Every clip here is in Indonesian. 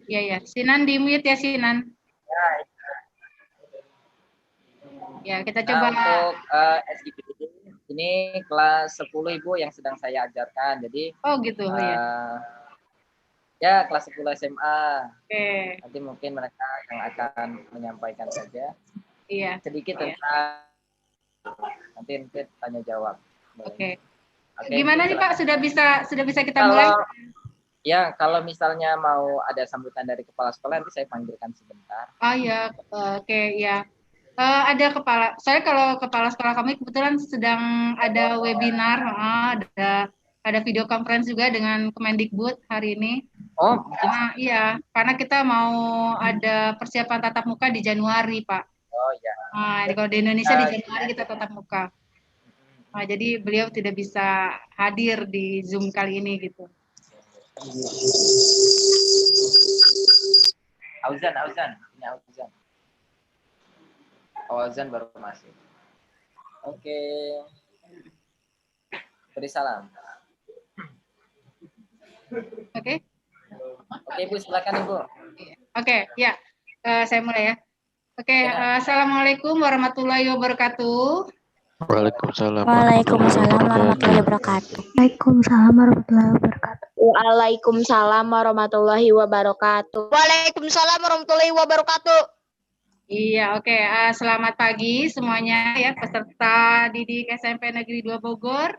Iya, ya. Sinan di mute ya, Sinan. Ya, kita Nah, coba. untuk SGPD ini kelas 10 Ibu yang sedang saya ajarkan. Jadi Oh, gitu. Ya. ya kelas 10 SMA. Oke. Nanti mungkin mereka yang akan menyampaikan saja. Iya. Sedikit tentang nanti tanya jawab. Oke. Oke, Gimana nih Pak? Sudah bisa kita mulai? Ya, kalau misalnya mau ada sambutan dari kepala sekolah nanti saya panggilkan sebentar. Oh ya, oke ya. Saya kalau kepala sekolah kami kebetulan sedang ada webinar, ada video conference juga dengan Kemendikbud hari ini. Oh, Karena kita mau ada persiapan tatap muka di Januari, Pak. Oh ya. Kalau di Indonesia di Januari kita tatap muka. Jadi beliau tidak bisa hadir di Zoom kali ini gitu. Auzan. Ini Auzan. Auzan baru masuk. Oke. Beri salam. Oke. Oke, Ibu, silakan Ibu. Oke, ya. Saya mulai ya. Oke, Assalamualaikum warahmatullahi wabarakatuh. Waalaikumsalam. Waalaikumsalam warahmatullahi wabarakatuh. Waalaikumsalam warahmatullahi wabarakatuh. Waalaikumsalam warahmatullahi wabarakatuh. Waalaikumsalam warahmatullahi wabarakatuh. Iya, oke. Selamat pagi semuanya ya peserta didik SMP Negeri 2 Bogor.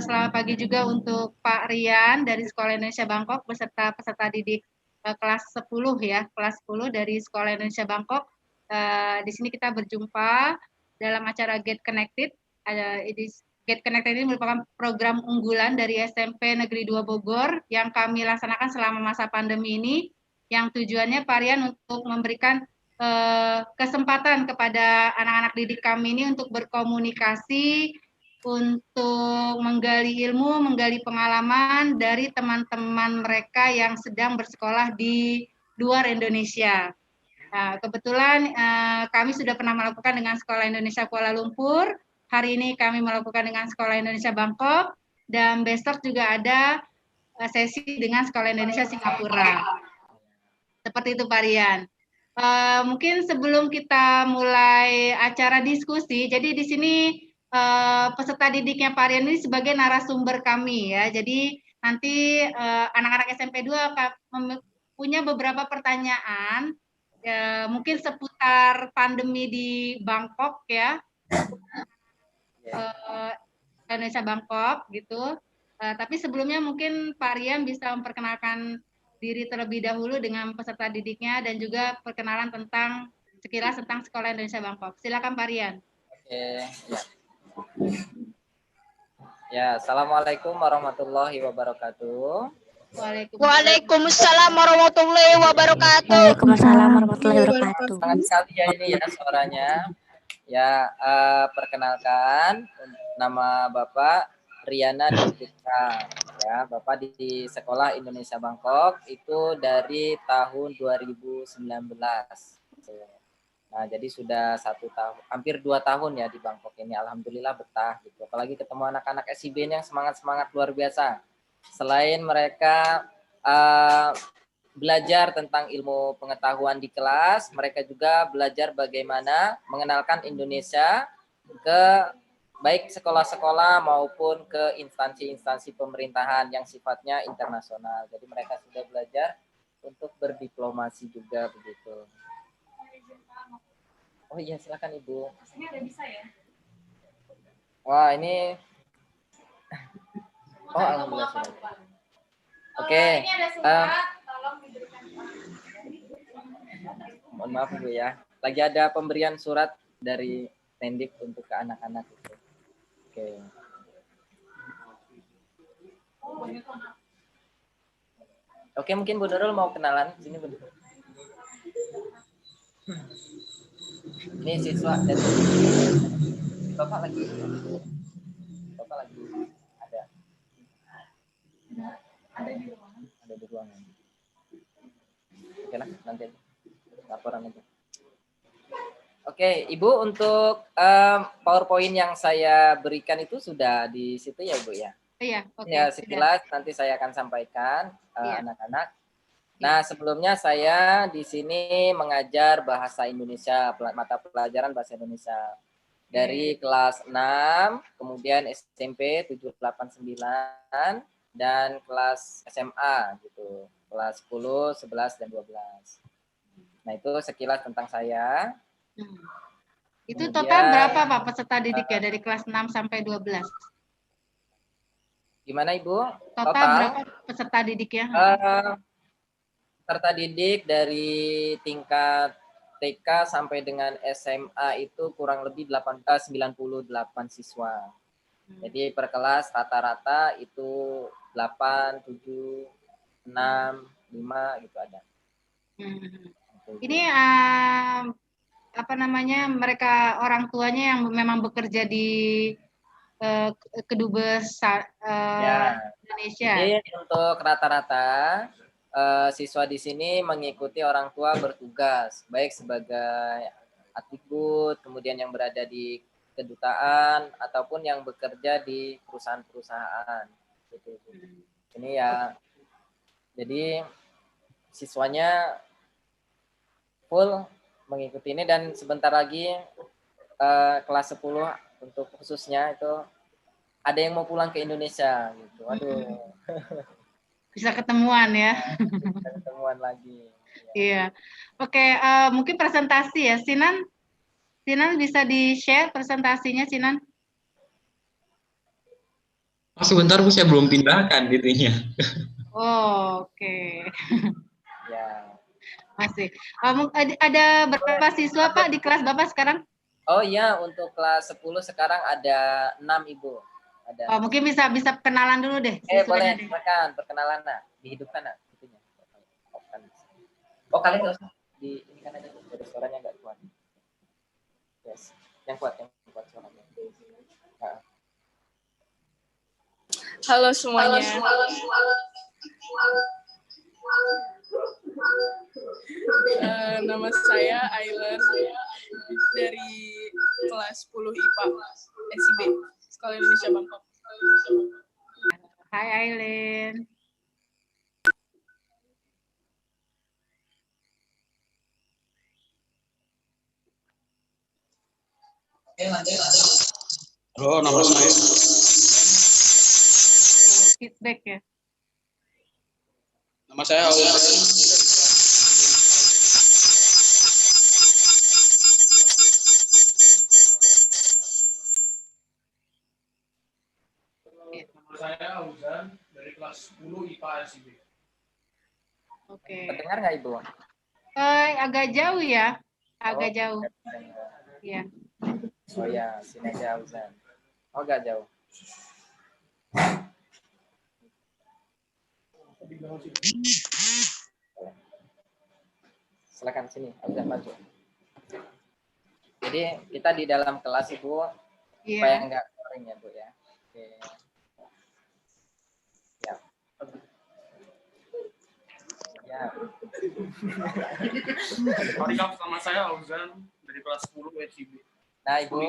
Selamat pagi juga untuk Pak Rian dari Sekolah Indonesia Bangkok beserta peserta didik kelas 10 ya, kelas 10 dari Sekolah Indonesia Bangkok. Di sini kita berjumpa dalam acara Get Connected. Get Connected ini merupakan program unggulan dari SMP Negeri 2 Bogor yang kami laksanakan selama masa pandemi ini, yang tujuannya Pak Rian untuk memberikan kesempatan kepada anak-anak didik kami ini untuk berkomunikasi, untuk menggali ilmu, menggali pengalaman dari teman-teman mereka yang sedang bersekolah di luar Indonesia. Kebetulan kami sudah pernah melakukan dengan Sekolah Indonesia Kuala Lumpur, hari ini kami melakukan dengan Sekolah Indonesia Bangkok, dan besok juga ada sesi dengan Sekolah Indonesia Singapura. Seperti itu Pak Rian. Mungkin sebelum kita mulai acara diskusi, jadi di sini peserta didiknya Pak Rian ini sebagai narasumber kami ya. Jadi nanti anak-anak SMP 2 punya beberapa pertanyaan, mungkin seputar pandemi di Bangkok ya, Indonesia Bangkok gitu. Tapi sebelumnya mungkin Pak Rian bisa memperkenalkan diri terlebih dahulu dengan peserta didiknya dan juga perkenalan sekilas tentang Sekolah Indonesia Bangkok. Silakan Pak Rian. Oke, ya. Ya, Assalamualaikum warahmatullahi wabarakatuh. Waalaikumsalam warahmatullahi wabarakatuh. Waalaikumsalam warahmatullahi wabarakatuh. Sangat sekali ya ini ya suaranya. Ya, perkenalkan nama Bapak Riana Putra. Ya, Bapak di Sekolah Indonesia Bangkok itu dari tahun 2019. Nah, jadi sudah 1 tahun, hampir 2 tahun ya di Bangkok ini. Alhamdulillah betah gitu. Apalagi ketemu anak-anak SIB yang semangat-semangat luar biasa. Selain mereka belajar tentang ilmu pengetahuan di kelas, mereka juga belajar bagaimana mengenalkan Indonesia ke baik sekolah-sekolah maupun ke instansi-instansi pemerintahan yang sifatnya internasional. Jadi mereka sudah belajar untuk berdiplomasi juga begitu. Oh iya, silakan Ibu. Ini ada bisa ya? Wah, ini oh, alhamdulillah. Oke. Ini ada surat, tolong diberikan. Mohon maaf Bu ya. Lagi ada pemberian surat dari Mendik untuk ke anak-anak itu. Oke. Oke, mungkin Bu Nurul mau kenalan sini Bu. Ini siswa dari Bapak lagi ada di ruangan. Oke lah, nanti laporan nanti. Oke, Ibu, untuk PowerPoint yang saya berikan itu sudah di situ ya, Bu ya? Iya, oke. Ya, sekilas nanti saya akan sampaikan anak-anak. Nah, sebelumnya saya di sini mengajar bahasa Indonesia, mata pelajaran bahasa Indonesia. Dari kelas 6, kemudian SMP 789, dan kelas SMA gitu. Kelas 10, 11, dan 12. Nah, itu sekilas tentang saya. Itu Kemudian, total berapa Pak peserta didik ya dari kelas 6 sampai 12? Gimana Ibu? Total berapa peserta didik ya? Peserta didik dari tingkat TK sampai dengan SMA itu kurang lebih 98 siswa. Jadi per kelas rata-rata itu 8, 7, 6, 5 gitu ada. Ini apa namanya, mereka orang tuanya yang memang bekerja di Kedubes Indonesia. Jadi untuk rata-rata siswa di sini mengikuti orang tua bertugas, baik sebagai atribut, kemudian yang berada di kedutaan, ataupun yang bekerja di perusahaan-perusahaan. Gitu. Ini ya, jadi siswanya full mengikuti ini, dan sebentar lagi kelas 10 untuk khususnya itu ada yang mau pulang ke Indonesia gitu. Aduh. Bisa ketemuan ya. Bisa ketemuan lagi. Iya. Oke, mungkin presentasi ya. Sinan bisa di-share presentasinya, Sinan? Oh, sebentar Bu, saya belum pindahkan itunya. Oh, oke. Ya. Masih. Ada berapa siswa Pak di kelas Bapak sekarang? Oh iya, untuk kelas 10 sekarang ada 6 Ibu. Ada. Oh, mungkin bisa kenalan dulu deh. Boleh, silakan perkenalan nak, dihidupkan nak itunya. Oh, kalian nggak usah di ini kan aja, dari suaranya nggak kuat. Yes, yang kuat suaranya. Nah. Halo semuanya. Nama saya Aileen dari kelas 10 IPA SIB Sekolah Indonesia Bangkok. Hai Aileen. Halo, nama saya. Feedback ya. Nama saya Auden. Nama saya Auden dari kelas 10 IPA SIB. Oke. Mendengar nggak Ibu? Agak jauh ya. Agak jauh. Iya. Oh ya, sini aja Auden. Oh, nggak jauh. Silakan sini, udah maju. Jadi kita di dalam kelas Ibu, supaya nggak boring ya Bu ya. Oke. Ya. Ya. Nama saya Auzan dari kelas 10 SIB. Nah Ibu,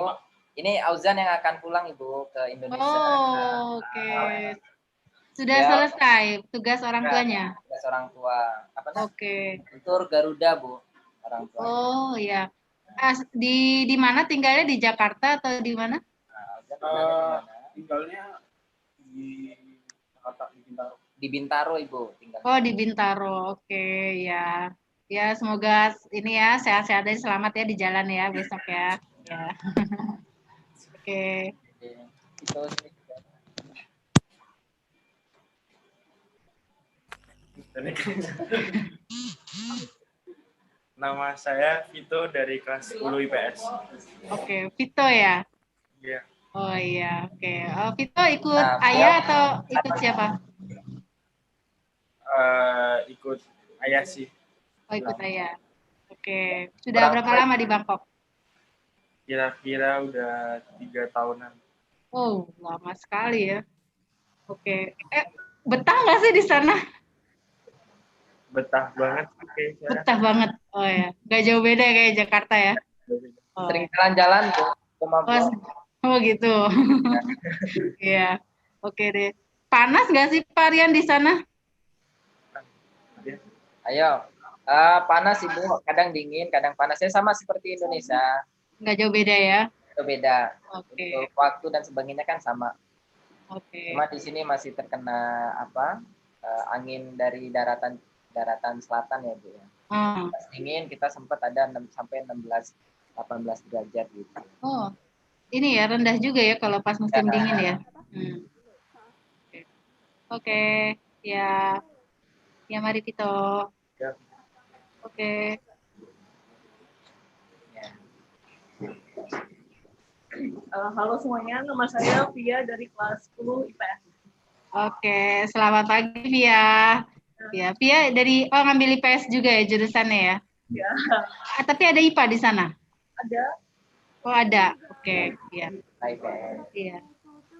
ini Auzan yang akan pulang Ibu ke Indonesia. Oh, oke. Sudah selesai tugas orang tuanya? Tugas orang tua. Apa namanya? Oke. Tur Garuda Bu, orang tua. Oh iya. Di mana tinggalnya, di Jakarta atau di mana? Tinggalnya di Jakarta, di Bintaro. Di Bintaro Ibu tinggal. Oh, di Bintaro. Oke, ya. Ya, semoga ini ya sehat-sehat dan selamat ya di jalan ya besok ya. Ya. Oke. Itu Nama saya Vito dari kelas 10 IPS. Oke, Vito ya? Iya. Oh iya, oke. Vito ikut ayah atau ikut siapa? Ikut ayah sih. Oh, ikut ayah. Oke. Sudah berapa lama di Bangkok? Kira-kira udah 3 tahunan. Oh, lama sekali ya. Oke. Betah nggak sih di sana? Betah banget. Betah banget. Oh ya, nggak jauh beda kayak Jakarta ya. sering jalan-jalan Bu. Oh gitu. Iya. Oke deh. Panas nggak sih Pak Rian di sana? Ayo. Panas Ibu, kadang dingin, kadang panas. Ya sama seperti Indonesia. Nggak jauh beda ya? Itu beda. Oke. Untuk waktu dan sebagainya kan sama. Oke. Cuma di sini masih terkena angin dari daratan selatan ya Bu ya. Pas dingin kita sempat ada sampai 18 derajat gitu. Oh, ini ya rendah juga ya kalau pas musim dingin ya. Oke, ya, ya mari Vito. Ya. Oke. Halo semuanya, nama saya Via dari kelas 10 IPS. Oke, selamat pagi Via. Ya, Via dari ngambil IPS juga ya jurusannya ya? Ya. Tapi ada IPA di sana? Ada. Oh ada, oke, iya. Iya.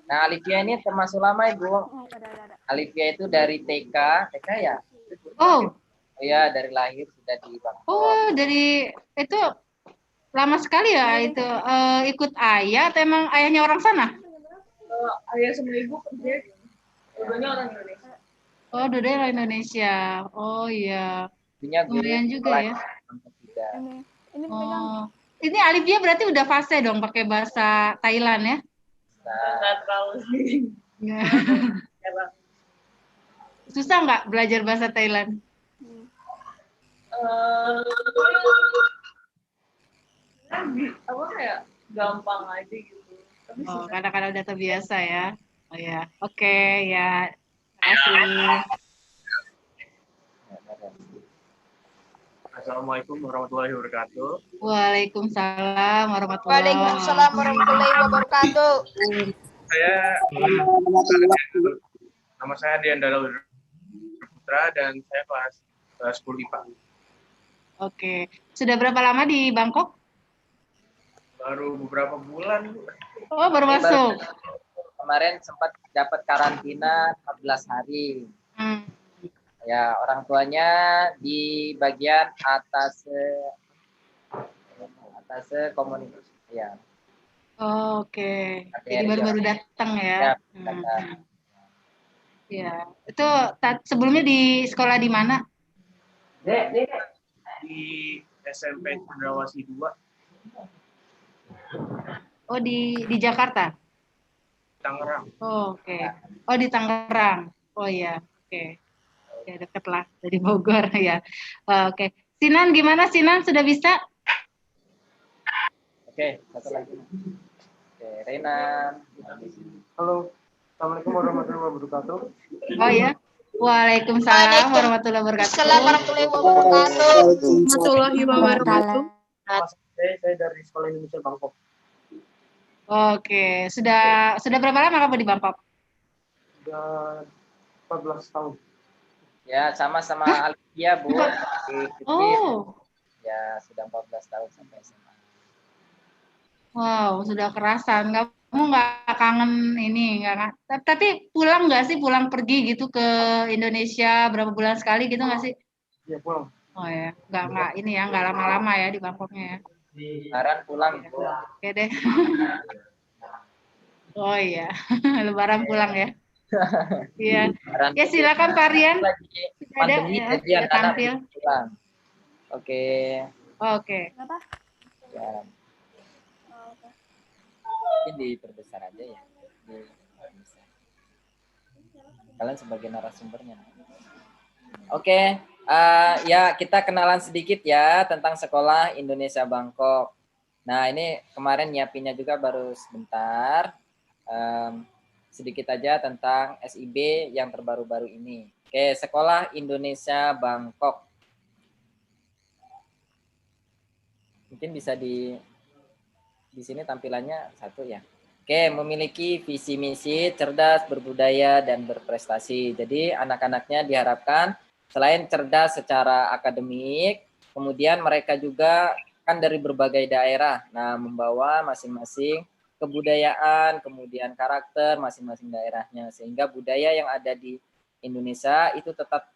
Nah, Alivia ini termasuk lama Ibu. Alivia itu dari TK ya? Oh. Ya, dari lahir sudah di Bangkok. Oh, dari itu lama sekali ya itu ikut ayah atau emang ayahnya orang sana? Ayah sama ibu kerja, dua-duanya orang Indonesia. Oh, dua-duanya orang Indonesia. Oh iya. Lumayan juga ya. Oh, ini Alivia berarti udah fase dong pakai bahasa Thailand ya? Nggak terlalu sih. Susah nggak belajar bahasa Thailand? Apa kayak gampang aja gitu. Oh, kadang-kadang udah terbiasa ya. Oh ya, oke ya. Terima kasih. Assalamualaikum warahmatullahi wabarakatuh. Waalaikumsalam warahmatullahi wabarakatuh. Nama saya Diandra Putra dan saya kelas 10 IPA. Oke, sudah berapa lama di Bangkok? Baru beberapa bulan. Oh, baru masuk. Kemarin sempat dapat karantina 14 hari. Ya, orang tuanya di bagian atas komunitas. Ya. Oh, oke. Jadi baru-baru datang ya. Ya. Itu sebelumnya di sekolah di mana? Di SMP Cendrawasih 2. Oh, di Jakarta. Tangerang. Oh, oke. Oh, di Tangerang. Oh iya, oke. Ya deket lah dari Bogor ya. Oke. Sinan gimana Sinan, sudah bisa? Oke, satu lagi. Oke, Renan. Halo. Assalamualaikum warahmatullahi wabarakatuh. Oh ya. Waalaikumsalam warahmatullahi wabarakatuh. Warahmatullahi wabarakatuh. Warahmatullahi wabarakatuh. Saya dari Sekolah Indonesia Bangkok. Oke, sudah berapa lama kamu di Bangkok? Sudah 14 tahun. Ya, sama-sama Alivia, Bu. Oh. Ya, sudah 14 tahun sampai SMA. Wow, sudah kerasan. Kamu nggak kangen ini, nggak? Tapi pulang nggak sih? Pulang pergi gitu ke Indonesia berapa bulan sekali gitu nggak sih? Iya, pulang. Oh ya, nggak ini ya, nggak lama-lama ya di Bangkoknya ya. Lebaran pulang, Bu. Oke deh. Oh iya, Lebaran pulang ya. Iya. Ya silakan Pak Rian. Pandemi jadi anak-anak pulang. Oke. Oke. Ya. Mungkin diperbesar aja ya. Kalian sebagai narasumbernya. Oke. Ya kita kenalan sedikit ya tentang Sekolah Indonesia Bangkok. Nah ini kemarin nyiapinnya juga baru sebentar. Sedikit aja tentang SIB yang terbaru-baru ini. Oke, Sekolah Indonesia Bangkok. Mungkin bisa di sini tampilannya satu ya. Oke, memiliki visi misi cerdas, berbudaya dan berprestasi. Jadi anak-anaknya diharapkan selain cerdas secara akademik, kemudian mereka juga kan dari berbagai daerah. Nah, membawa masing-masing kebudayaan, kemudian karakter masing-masing daerahnya, sehingga budaya yang ada di Indonesia itu tetap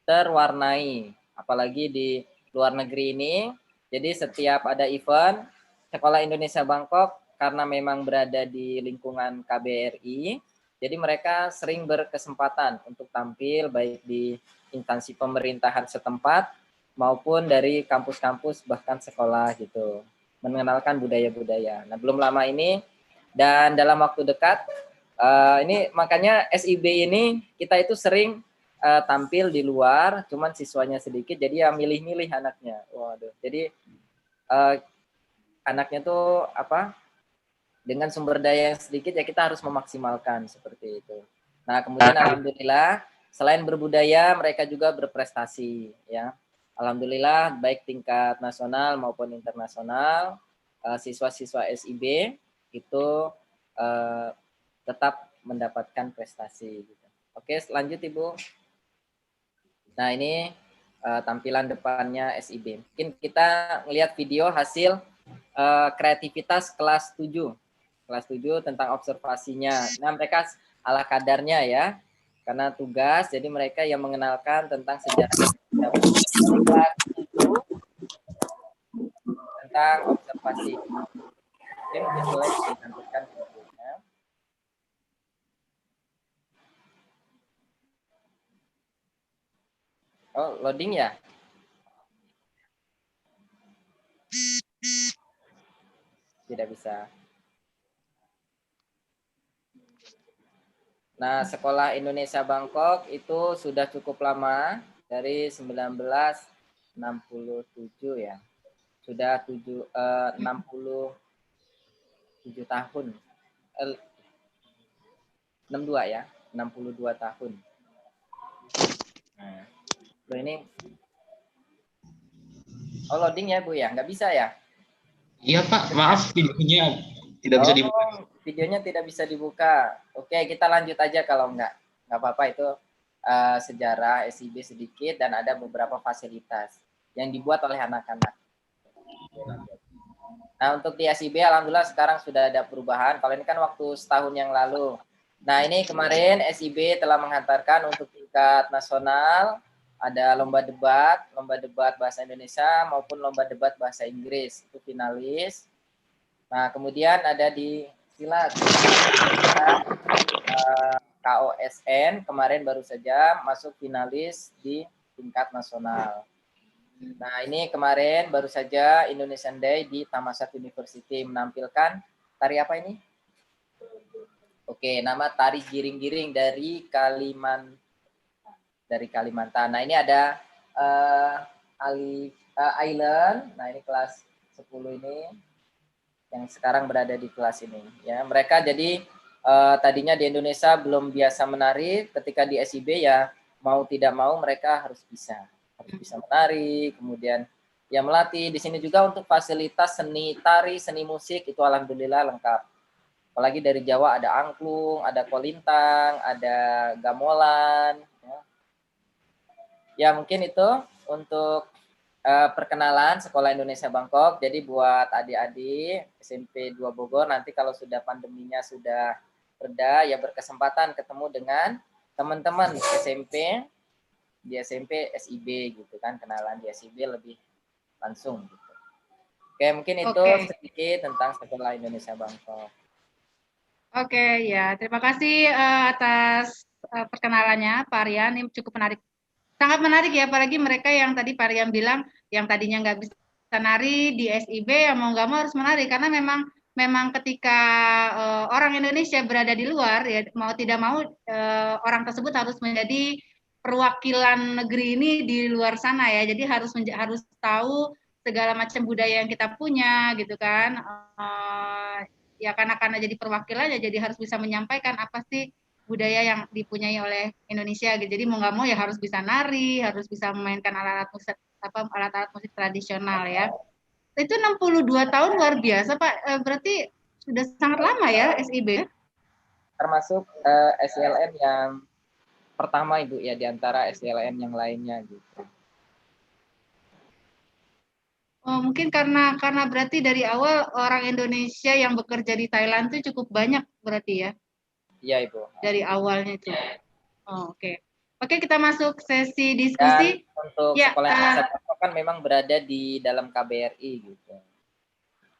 terwarnai, apalagi di luar negeri ini. Jadi setiap ada event Sekolah Indonesia Bangkok, karena memang berada di lingkungan KBRI, jadi mereka sering berkesempatan untuk tampil baik di instansi pemerintahan setempat maupun dari kampus-kampus bahkan sekolah gitu, mengenalkan budaya-budaya. Nah, belum lama ini dan dalam waktu dekat ini makanya SIB ini kita itu sering tampil di luar, cuman siswanya sedikit, jadi ya milih-milih anaknya. Waduh, jadi anaknya tuh apa? Dengan sumber daya yang sedikit ya kita harus memaksimalkan seperti itu. Nah, kemudian alhamdulillah selain berbudaya mereka juga berprestasi ya. Alhamdulillah baik tingkat nasional maupun internasional siswa-siswa SIB itu tetap mendapatkan prestasi gitu. Oke, lanjut Ibu. Nah, ini tampilan depannya SIB. Mungkin kita melihat video hasil kreativitas kelas 7. Kelas 7 tentang observasinya. Nah, mereka ala kadarnya ya. Karena tugas, jadi mereka yang mengenalkan tentang sejarah kelas 7 tentang observasi. Oke, mungkin boleh ditampilkan videonya. Oh, loading ya? Tidak bisa. Nah, Sekolah Indonesia Bangkok itu sudah cukup lama, dari 1967 ya. Sudah 67 tahun. 62 ya, 62 tahun. Nah, ini loading ya Bu ya, nggak bisa ya? Iya Pak, maaf videonya tidak bisa dibuka. Videonya tidak bisa dibuka. Oke, kita lanjut aja kalau nggak apa-apa, itu sejarah SIB sedikit dan ada beberapa fasilitas yang dibuat oleh anak-anak. Nah, untuk di SIB alhamdulillah sekarang sudah ada perubahan. Kalau ini kan waktu setahun yang lalu. Nah, ini kemarin SIB telah menghantarkan untuk tingkat nasional ada lomba debat bahasa Indonesia maupun lomba debat bahasa Inggris, itu finalis. Nah, kemudian ada di silat KOSN kemarin baru saja masuk finalis di tingkat nasional. Nah, ini kemarin baru saja Indonesian Day di Thammasat University menampilkan tari apa ini? Oke, nama tari giring-giring dari Kalimantan. Nah, ini ada Island. Nah, ini kelas 10 ini yang sekarang berada di kelas ini ya. Mereka jadi tadinya di Indonesia belum biasa menari, ketika di SIB ya mau tidak mau mereka harus bisa menari, kemudian ya melatih. Di sini juga untuk fasilitas seni tari, seni musik itu alhamdulillah lengkap. Apalagi dari Jawa ada angklung, ada kolintang, ada gamelan ya. Ya mungkin itu untuk perkenalan Sekolah Indonesia Bangkok. Jadi buat adik-adik SMP 2 Bogor, nanti kalau sudah pandeminya sudah reda, ya berkesempatan ketemu dengan teman-teman SMP di SMP SIB gitu kan, kenalan di SIB lebih langsung gitu. Oke, mungkin itu sedikit tentang Sekolah Indonesia Bangkok. Oke, ya terima kasih atas perkenalannya Pak Rian, ini cukup menarik. Sangat menarik ya, apalagi mereka yang tadi Pak Rian bilang yang tadinya nggak bisa nari di SIB, ya mau nggak mau harus menari karena memang ketika orang Indonesia berada di luar ya mau tidak mau orang tersebut harus menjadi perwakilan negeri ini di luar sana ya. Jadi harus tahu segala macam budaya yang kita punya gitu kan. Ya karena jadi perwakilan ya jadi harus bisa menyampaikan apa sih budaya yang dipunyai oleh Indonesia gitu. Jadi mau nggak mau ya harus bisa nari, harus bisa memainkan alat-alat musik tradisional ya. Itu 62 tahun luar biasa Pak. Berarti sudah sangat lama ya SIB. Termasuk SLN yang pertama Ibu ya, di antara SLN yang lainnya gitu. Oh, mungkin karena berarti dari awal orang Indonesia yang bekerja di Thailand itu cukup banyak berarti ya. Iya Ibu. Dari awalnya itu. Oh, oke. Oke, kita masuk sesi diskusi. Dan untuk Sekolah Indonesia Bangkok kan memang berada di dalam KBRI gitu.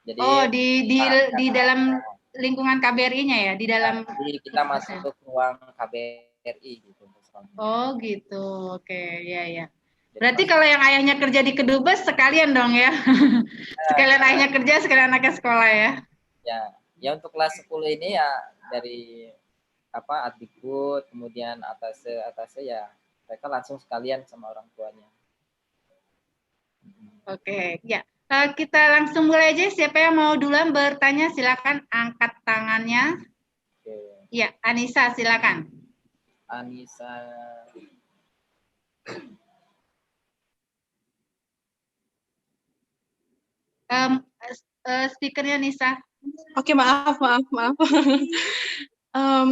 Jadi di dalam lingkungan KBRI-nya ya, di dalam. Jadi kita masuk ke ruang KBRI gitu. Oh gitu, oke, ya ya. Jadi Berarti kalau yang ayahnya kerja di Kedubes sekalian dong ya? Sekalian ayahnya kerja, sekalian anaknya sekolah ya? ya untuk kelas 10 ini ya dari Adikbud, kemudian atase ya mereka langsung sekalian sama orang tuanya. Oke, ya. Kita langsung mulai aja. Siapa yang mau duluan bertanya, silakan angkat tangannya. Oke. Ya, Anissa, silakan. Anissa. Speakernya Nisa. Oke, maaf.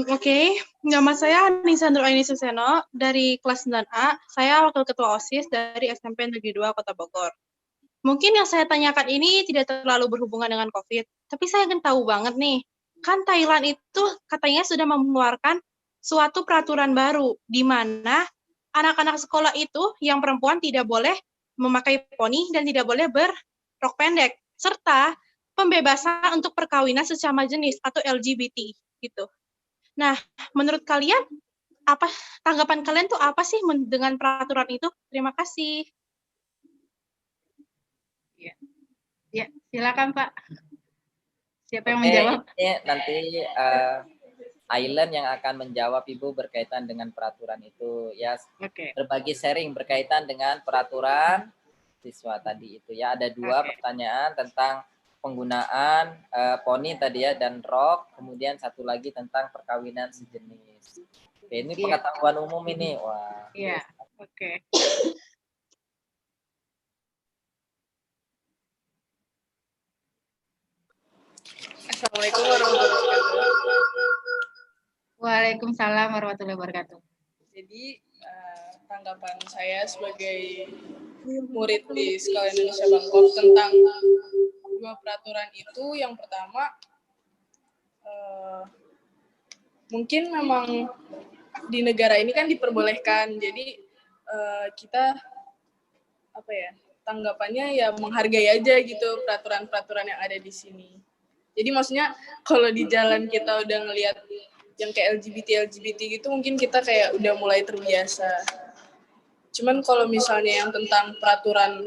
Oke, nama saya Nisa Nuraini Suseno dari kelas 9A. Saya Wakil Ketua OSIS dari SMP Negeri 2 Kota Bogor. Mungkin yang saya tanyakan ini tidak terlalu berhubungan dengan COVID, tapi saya ingin tahu banget nih, kan Thailand itu katanya sudah mengeluarkan suatu peraturan baru, di mana anak-anak sekolah itu yang perempuan tidak boleh memakai poni dan tidak boleh berrok pendek, serta pembebasan untuk perkawinan sesama jenis atau LGBT gitu. Nah, menurut kalian apa tanggapan kalian tuh apa sih dengan peraturan itu? Terima kasih. Ya, silakan Pak. Siapa yang Oke, menjawab? ini nanti Ailen yang akan menjawab Ibu berkaitan dengan peraturan itu ya. Oke. Berbagi sharing berkaitan dengan peraturan siswa tadi itu ya. Ada dua pertanyaan tentang penggunaan poni tadi ya dan rok, kemudian satu lagi tentang perkawinan sejenis. Oke, ini pengetahuan umum ini. Wah. Iya. Oke. Assalamualaikum warahmatullahi wabarakatuh. Waalaikumsalam warahmatullahi wabarakatuh. Jadi tanggapan saya sebagai murid di Sekolah Indonesia Bangkok tentang dua peraturan itu, yang pertama mungkin memang di negara ini kan diperbolehkan, jadi kita tanggapannya ya menghargai aja gitu peraturan-peraturan yang ada di sini. Jadi maksudnya kalau di jalan kita udah ngelihat yang kayak LGBT gitu, mungkin kita kayak udah mulai terbiasa. Cuman kalau misalnya yang tentang peraturan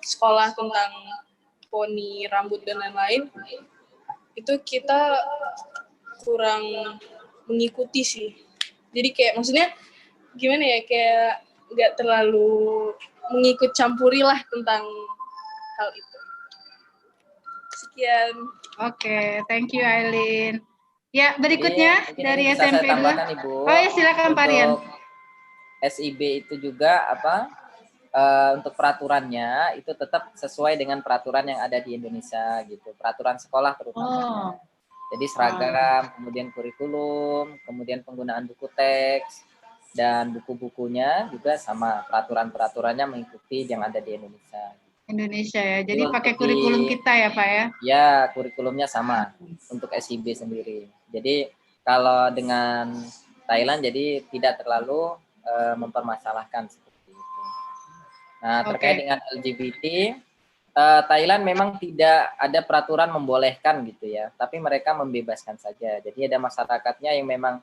sekolah tentang poni, rambut, dan lain-lain, itu kita kurang mengikuti sih. Jadi kayak maksudnya gimana ya, kayak nggak terlalu mengikut campuri lah tentang hal itu. Sekian. Oke, thank you Aileen. Ya, berikutnya Jadi, dari bisa SMP saya 2. tambahkan, Ibu. Oh ya, silakan Pak Rian. Untuk SIB itu juga untuk peraturannya itu tetap sesuai dengan peraturan yang ada di Indonesia gitu. Peraturan sekolah terutama. Jadi seragam, kemudian kurikulum, kemudian penggunaan buku teks dan buku-bukunya juga sama, peraturan-peraturannya mengikuti yang ada di Indonesia. Ya. Jadi pakai kurikulum kita ya, Pak ya? Ya, kurikulumnya sama untuk SIB sendiri. Jadi kalau dengan Thailand jadi tidak terlalu mempermasalahkan seperti itu. Nah, terkait dengan LGBT, Thailand memang tidak ada peraturan membolehkan gitu ya, tapi mereka membebaskan saja. Jadi ada masyarakatnya yang memang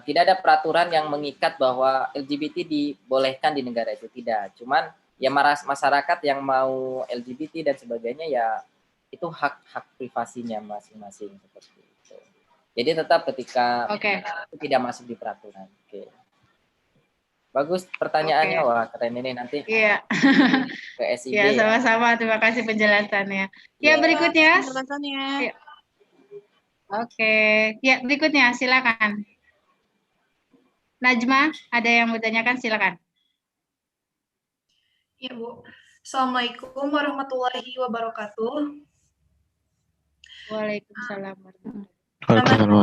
tidak ada peraturan yang mengikat bahwa LGBT dibolehkan di negara itu, tidak. Cuman ya masyarakat yang mau LGBT dan sebagainya ya itu hak privasinya masing-masing seperti itu. Jadi tetap ketika itu tidak masuk di peraturan. Oke. Bagus pertanyaannya, wah keren ini nanti. Iya. Ke SIB. Ya, sama-sama. Terima kasih penjelasannya. Ya, berikutnya. Penjelasannya. Oke. Ya, berikutnya silakan. Najma, ada yang mau ditanyakan, silakan. Ya, Bu. Assalamualaikum warahmatullahi wabarakatuh. Waalaikumsalam warahmatullahi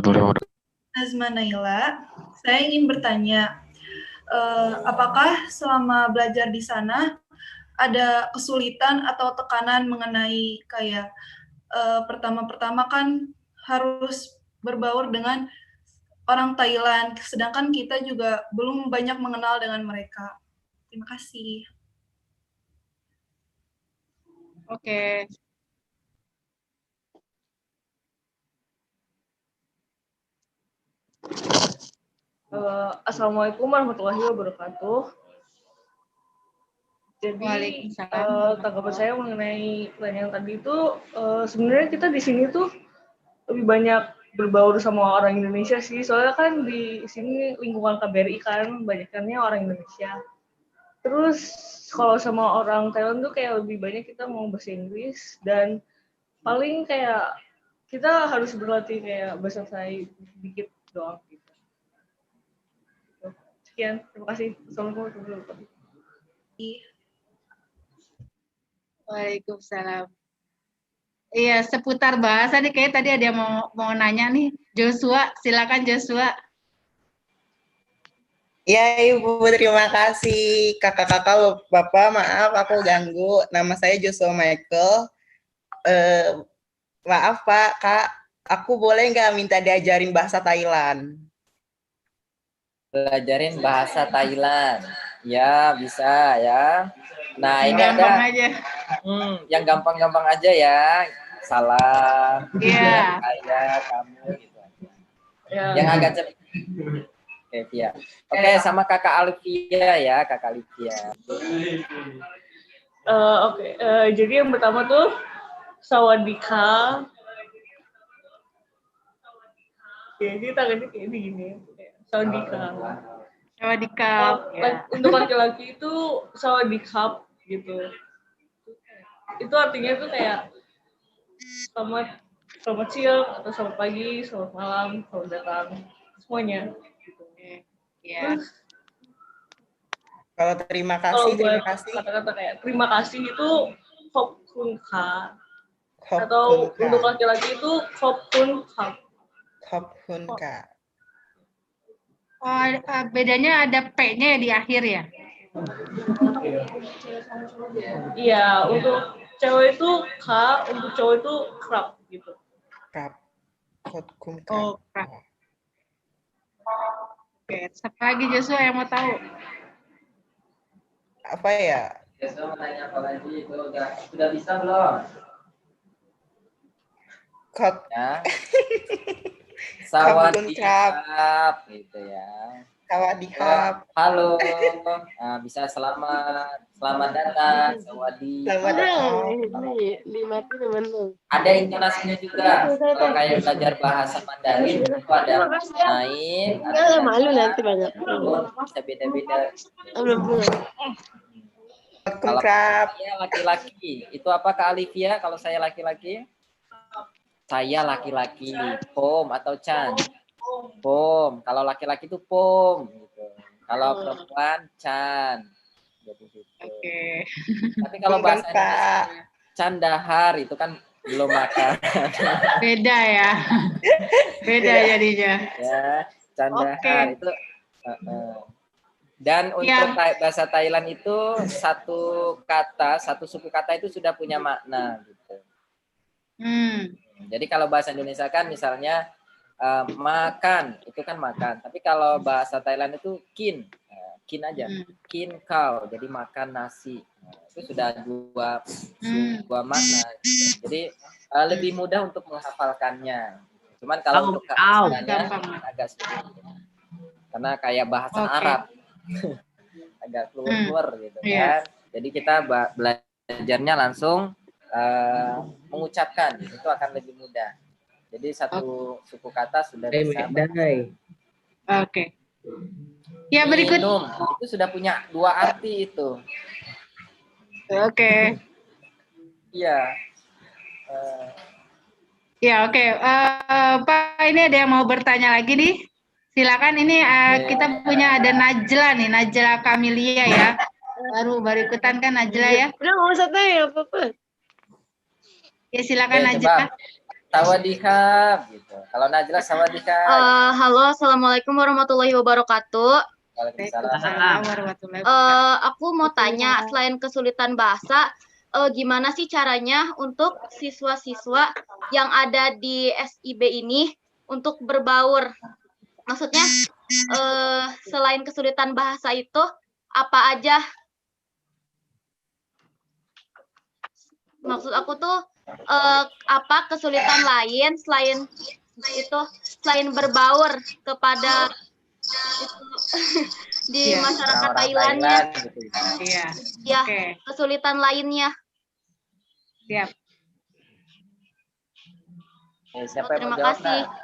wabarakatuh. Nazma Naila, saya ingin bertanya, apakah selama belajar di sana ada kesulitan atau tekanan mengenai kayak pertama-pertama kan harus berbaur dengan orang Thailand, sedangkan kita juga belum banyak mengenal dengan mereka. Terima kasih. Oke. Assalamualaikum warahmatullahi wabarakatuh. Jadi Waalaikumsalam. tanggapan saya mengenai pertanyaan tadi itu sebenarnya kita di sini tuh lebih banyak berbaur sama orang Indonesia sih. Soalnya kan di sini lingkungan KBRI kan banyakannya orang Indonesia. Terus kalau sama orang Thailand tuh kayak lebih banyak kita mau bahasa Inggris dan paling kayak kita harus berlatih kayak bahasa Thai dikit doang gitu. Sekian, terima kasih. Assalamualaikum warahmatullahi wabarakatuh. Waalaikumsalam. Iya, seputar bahasa nih kayak tadi ada yang mau nanya nih. Joshua, silakan Joshua. Ya Ibu, terima kasih. Kakak-kakak, Bapak, maaf aku ganggu. Nama saya Joshua Michael. Maaf Pak, Kak, aku boleh nggak minta diajarin bahasa Thailand? Belajarin bahasa Thailand. Ya, bisa ya. Nah, ini gampang ada aja. Yang gampang-gampang aja ya. Salam. Iya. Saya, kamu gitu aja. Ya. Yang agak cepat. Oke, Via. Oke, sama Kakak Alivia ya, Kakak Alivia. Oke, jadi yang pertama tuh Sawadika. Jadi tangannya kayak begini. Sawadika. Sawadika. Untuk laki-laki itu Sawadikap gitu. Itu artinya tuh kayak selamat siang atau selamat pagi, selamat malam, selamat datang, semuanya. Gitu. Ya. Kalau terima kasih, terima kasih. Kata-kata kayak terima kasih itu khopkunka. Atau untuk laki-laki itu khopkunkap. Khopkunka. Oh, bedanya ada P-nya ya di akhir ya? Iya, untuk cewek itu K, untuk cowok itu krap gitu. Krap. Khopkunka. Oh, krap. Oke, siapa lagi Joshua yang mau tahu? Apa ya? Joshua mau tanya apa lagi? Itu sudah bisa belum? Ya. Sawadikap gitu ya. Sawadikap. Halo. Nah, bisa selamat datang. Sawadi. Selamat datang. Ada intonasinya juga. Kalau kayak belajar bahasa Mandarin itu ada naik, ada malu nanti banyak. bisa beda-beda. Kalau saya laki-laki, itu apa Kak Alivia? Kalau saya laki-laki? Saya laki-laki, pom atau chan. Pom. Kalau laki-laki itu pom gitu. Kalau perempuan chan. Gitu. Oke. Tapi kalau bahasa Indonesia candahar itu kan belum makan. Beda ya. Beda jadinya. Ya, candahar itu dan untuk bahasa Thailand itu satu suku kata itu sudah punya makna gitu. Jadi kalau bahasa Indonesia kan misalnya makan, itu kan makan. Tapi kalau bahasa Thailand itu kin aja. Kin kau, jadi makan nasi. Itu sudah dua makna. Gitu. Jadi lebih mudah untuk menghafalkannya. Cuman kalau untuk keasliannya agak sulit. Karena kayak bahasa Arab. Agak keluar gitu kan. Jadi kita belajarnya langsung mengucapkan itu akan lebih mudah. Jadi satu suku kata sudah bisa. Oke. Ya berikut. Minum itu sudah punya dua arti itu. Oke. Iya. Ya oke. Pak ini ada yang mau bertanya lagi nih. Silakan ini kita punya ada Najla nih, Najla Kamilia ya. Baru ikutan kan Najla ya? Udah nggak usah tanya apa-apa. Ya silakan Najla. Sawadikap gitu. Kalau Najla sawadikap. Halo, assalamualaikum warahmatullahi wabarakatuh. Waalaikumsalam warahmatullahi wabarakatuh. Aku mau tanya, selain kesulitan bahasa, gimana sih caranya untuk siswa-siswa yang ada di SIB ini untuk berbaur? Maksudnya selain kesulitan bahasa itu apa aja? Maksud aku tuh apa kesulitan lain selain itu, selain berbaur kepada itu di Iya. masyarakat Orang-orang Thailandnya. Thailand gitu. Iya. Ya, Oke, kesulitan lainnya. siap. Siapa yang Terima mau jawab, kasih. Nak?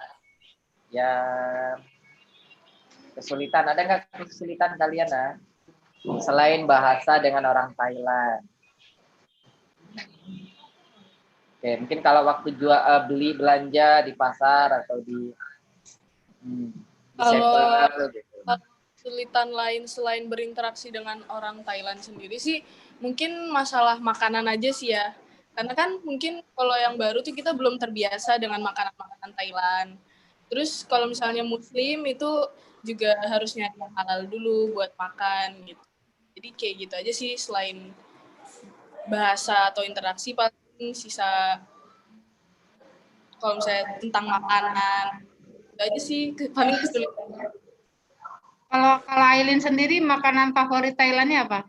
Ya, kesulitan. Ada nggak kesulitan kalian, Nak? Selain bahasa dengan orang Thailand. Oke, mungkin kalau waktu beli belanja di pasar atau di Kalau seller gitu. kesulitan lain selain berinteraksi dengan orang Thailand sendiri sih, mungkin masalah makanan aja sih ya. Karena kan mungkin kalau yang baru tuh kita belum terbiasa dengan makanan-makanan Thailand. Terus kalau misalnya Muslim itu juga harus nyari yang halal dulu buat makan gitu. Jadi kayak gitu aja sih, selain bahasa atau interaksi paling sisa kalau misalnya tentang makanan itu aja sih paling kesulitan. Kalau Aileen sendiri makanan favorit Thailandnya apa?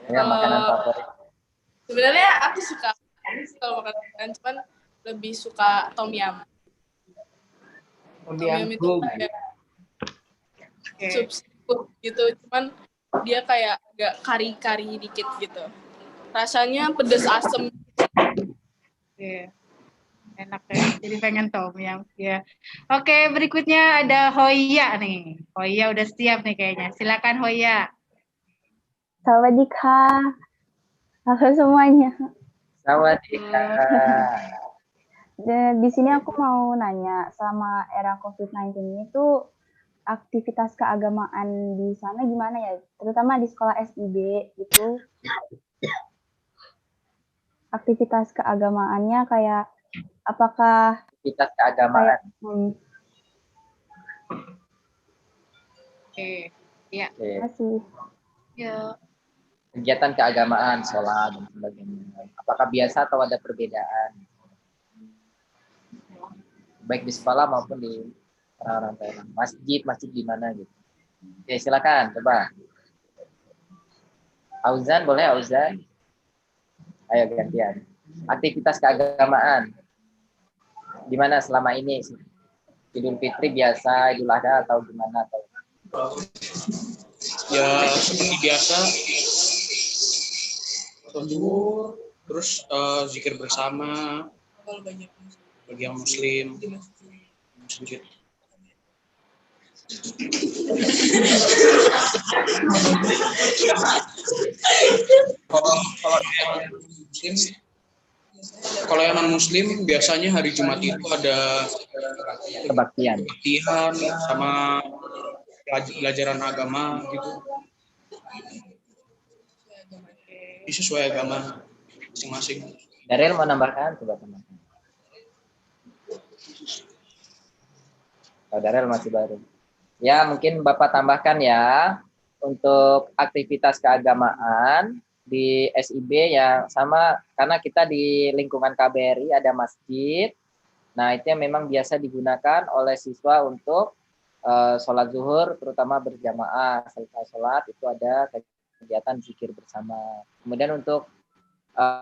Ya, makanan favorit. Sebenarnya aku suka kalau makan Thailand, cuman lebih suka tom yum. Tom yum itu kayak sup seafood gitu, cuman dia kayak agak kari-kari dikit gitu. Rasanya pedes asem. Iya. Enak ya, jadi pengen tom yum. Ya. Oke, berikutnya ada Hoya nih. Hoya udah siap nih kayaknya. Silakan Hoya. Sawadika. Halo semuanya. Sawadika. Di sini aku mau nanya, selama era COVID-19 ini tuh aktivitas keagamaan di sana gimana ya? Terutama di sekolah SIB itu. Aktivitas keagamaannya kayak apakah aktivitas keagamaan? Oke, ya. Terima kasih. Ya. Kegiatan keagamaan, sholat dan sebagainya. Apakah biasa atau ada perbedaan? Baik di sekolah maupun di orang-orang Thailand. Masjid di mana gitu. Oke, silakan, coba. Auzan, boleh Auzan? Ayo gantian. Aktivitas keagamaan. Gimana selama ini? Idul Fitri biasa, Idul Adha atau gimana? Atau ya seperti biasa, sholat zuhur, terus zikir bersama bagi yang Muslim di masjid. Kalau yang non Muslim biasanya hari Jumat itu ada kebaktian sama pelajaran agama gitu. Ini sesuai agama masing-masing. Darel mau nambahkan? Coba tambahkan. Oh, Darel masih baru. Ya, mungkin Bapak tambahkan ya, untuk aktivitas keagamaan di SIB yang sama, karena kita di lingkungan KBRI ada masjid. Nah, itu yang memang biasa digunakan oleh siswa untuk sholat zuhur, terutama berjamaah. Setelah sholat itu ada kegiatan zikir bersama. Kemudian untuk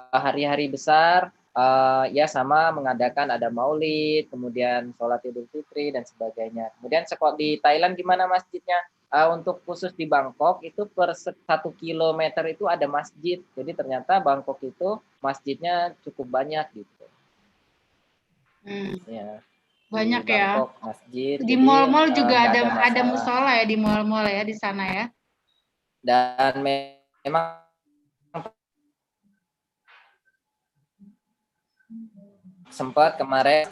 hari-hari besar, ya sama mengadakan ada maulid, kemudian sholat Idul Fitri dan sebagainya. Kemudian sekolah di Thailand gimana masjidnya? Untuk khusus di Bangkok itu per 1 kilometer itu ada masjid. Jadi ternyata Bangkok itu masjidnya cukup banyak gitu. Ya. Banyak di ya. Bangkok, masjid. Di mall-mall juga ada musola ya di mall-mall ya di sana ya. Dan memang sempat kemarin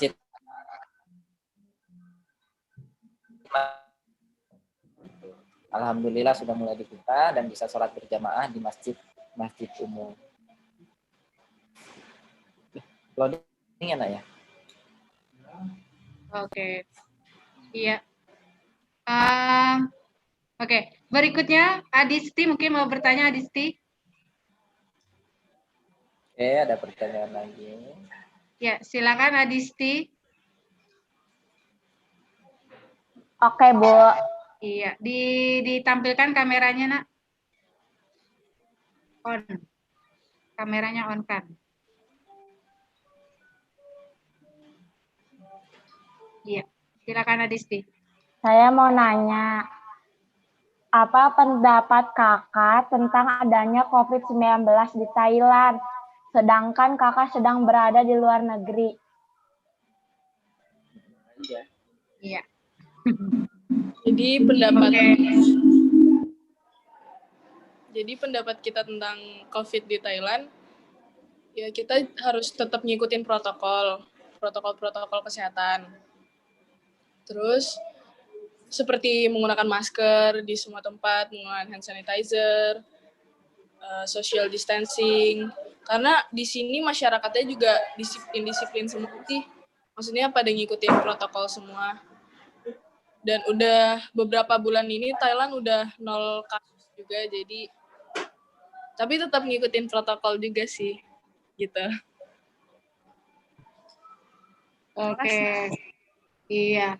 alhamdulillah sudah mulai dibuka dan bisa sholat berjamaah di masjid umum. Loading enak ya? Oke. Iya. Oke. Berikutnya Adisti mungkin mau bertanya Adisti. Oke, ada pertanyaan lagi. Ya, silakan Adisti. Oke, Bu. Iya, ditampilkan kameranya, Nak. On. Kameranya on kan. Iya, silakan Adisti. Saya mau nanya, apa pendapat kakak tentang adanya COVID-19 di Thailand, sedangkan kakak sedang berada di luar negeri? Iya. Jadi pendapat Oke. Jadi pendapat kita tentang COVID di Thailand, ya kita harus tetap ngikutin protokol kesehatan. Terus seperti menggunakan masker di semua tempat, menggunakan hand sanitizer, social distancing. Karena di sini masyarakatnya juga disiplin semua sih. Maksudnya pada ngikutin protokol semua. Dan udah beberapa bulan ini Thailand udah 0 kasus juga, jadi tapi tetap ngikutin protokol juga sih, gitu. Oke. Iya.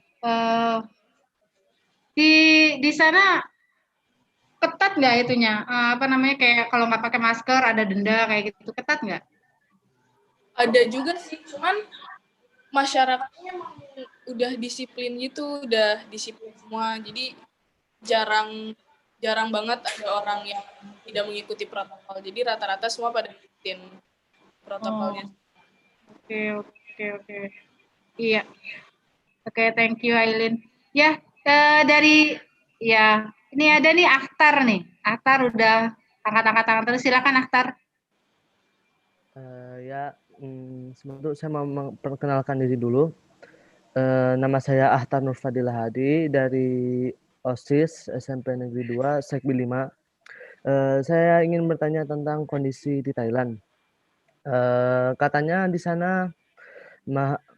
Di sana ketat nggak itunya? Apa namanya, kayak kalau nggak pakai masker ada denda kayak gitu, ketat nggak? Ada juga sih, cuman masyarakatnya emang udah disiplin gitu, udah disiplin semua. Jadi jarang banget ada orang yang tidak mengikuti protokol. Jadi rata-rata semua pada ngikutin protokolnya. Oke. Iya. Oke, thank you Aileen. Ya, ini ada nih Akhtar nih. Akhtar udah angkat-angkat tangan terus, silakan Akhtar. Sebenarnya saya mau memperkenalkan diri dulu. Nama saya Akhtar Nurfadilah Hadi dari OSIS SMP Negeri 2 Sekbi 5. Saya ingin bertanya tentang kondisi di Thailand. Katanya di sana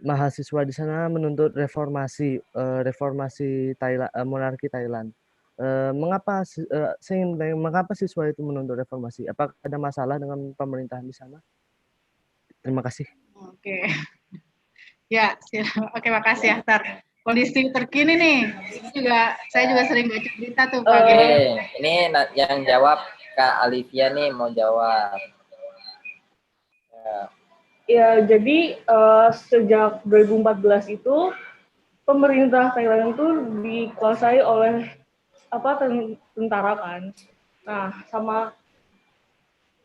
mahasiswa di sana menuntut reformasi Thailand, monarki Thailand. Mengapa siswa itu menuntut reformasi? Apakah ada masalah dengan pemerintahan di sana? Terima kasih. Oke. Ya, oke, makasih Akhtar. Kondisi terkini nih, saya juga sering baca berita tuh Pak. Ini yang jawab Kak Alivia nih, mau jawab. Ya, jadi sejak 2014 itu pemerintah Thailand itu dikuasai oleh tentara kan. Nah, sama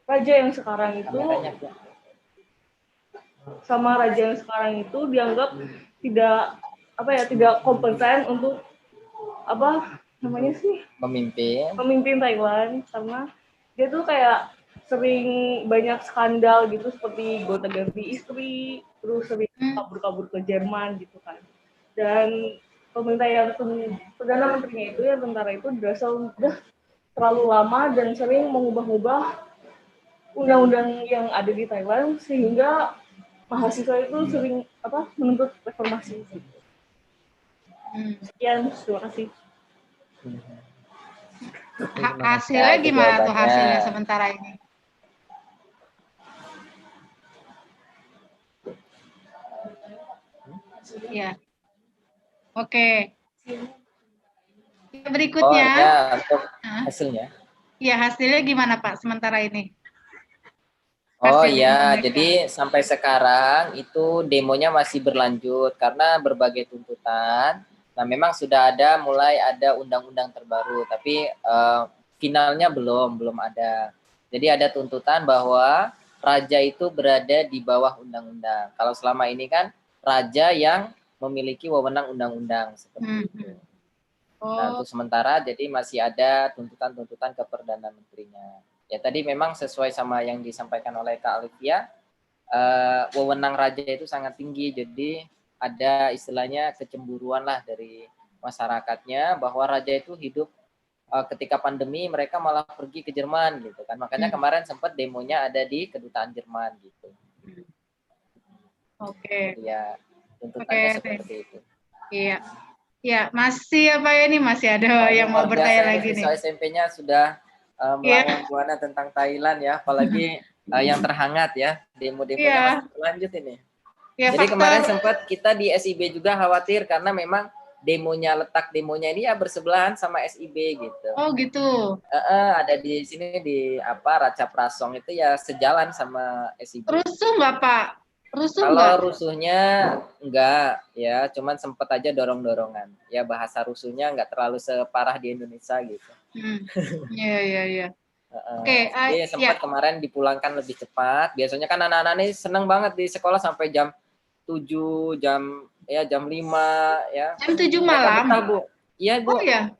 raja yang sekarang itu dianggap tidak kompeten untuk memimpin Thailand, karena dia tuh kayak sering banyak skandal gitu, seperti gonta-ganti istri, terus sering kabur-kabur ke Jerman gitu kan. Dan pemerintah yang perdana menterinya itu, yang tentara itu dirasa udah terlalu lama dan sering mengubah-ubah undang-undang yang ada di Thailand, sehingga mahasiswa itu sering menuntut reformasi. Sekian, terima kasih. Hasilnya gimana tuh hasilnya sementara ini? Ya. Oke. Berikutnya. Oh ya, untuk hasilnya. Iya, hasilnya gimana Pak sementara ini? Oh ya, jadi sampai sekarang itu demonya masih berlanjut karena berbagai tuntutan. Nah, memang sudah mulai ada undang-undang terbaru, tapi finalnya belum ada. Jadi ada tuntutan bahwa raja itu berada di bawah undang-undang. Kalau selama ini kan raja yang memiliki wewenang undang-undang seperti itu. Nah, untuk sementara jadi masih ada tuntutan-tuntutan ke Perdana Menterinya. Ya tadi memang sesuai sama yang disampaikan oleh Kak Alivia, wewenang raja itu sangat tinggi, jadi ada istilahnya kecemburuan lah dari masyarakatnya bahwa raja itu hidup ketika pandemi mereka malah pergi ke Jerman gitu kan. Makanya kemarin sempat demonya ada di kedutaan Jerman gitu. Oke. Ya, tuntutannya seperti itu. Iya. Ya, masih apa ya nih? Masih ada yang mau bertanya lagi nih. Siswa SMP-nya sudah melawan buana tentang Thailand ya, apalagi yang terhangat ya, demo-demonya masih berlanjut ini. Ya, jadi kemarin sempat kita di SIB juga khawatir karena memang letak demonya ini ya bersebelahan sama SIB gitu. Oh gitu. Ada di sini di Raca Prasong itu ya sejalan sama SIB. Rusuh nggak Pak? Rusuh Kalau nggak? rusuhnya enggak, ya, cuman sempet aja dorong-dorongan. Ya bahasa rusuhnya enggak terlalu separah di Indonesia gitu. Iya, iya, iya. Heeh. Oke, Jadi ya. sempat kemarin dipulangkan lebih cepat. Biasanya kan anak-anak ini seneng banget di sekolah sampai jam 7, jam 5 ya. Jam 7 Mereka malam? betah, Bu. Iya, Bu. Oh ya?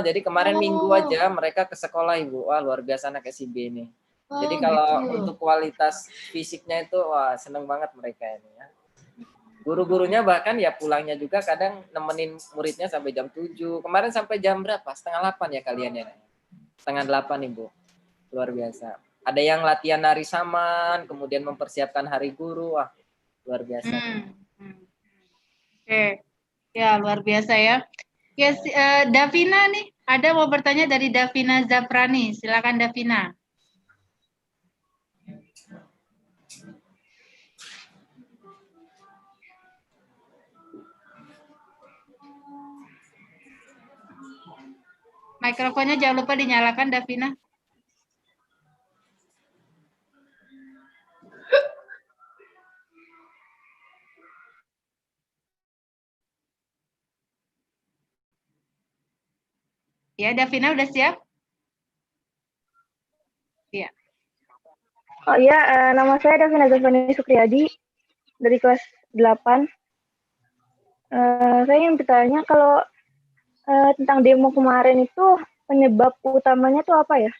Jadi kemarin Minggu Oh. aja mereka ke sekolah, Ibu. Wah, luar biasa anak SIB ini. Jadi Oh, kalau gitu. untuk kualitas fisiknya itu, wah, seneng banget mereka ini ya. Guru-gurunya bahkan ya pulangnya juga kadang nemenin muridnya sampai jam 7. Kemarin sampai jam berapa? 7:30 ya kalian ya? 7:30, Ibu. Luar biasa. Ada yang latihan nari saman, kemudian mempersiapkan hari guru. Wah, luar biasa. Oke. Ya, luar biasa ya. Ya, Davina nih, ada mau bertanya dari Davina Zafrani. Silakan Davina. Mikrofonnya jangan lupa dinyalakan, Davina. Ya, Davina udah siap? Iya. Oh iya, nama saya Davina Zafrani Sukriyadi dari kelas 8. Saya ingin bertanya kalau tentang demo kemarin itu penyebab utamanya itu apa ya?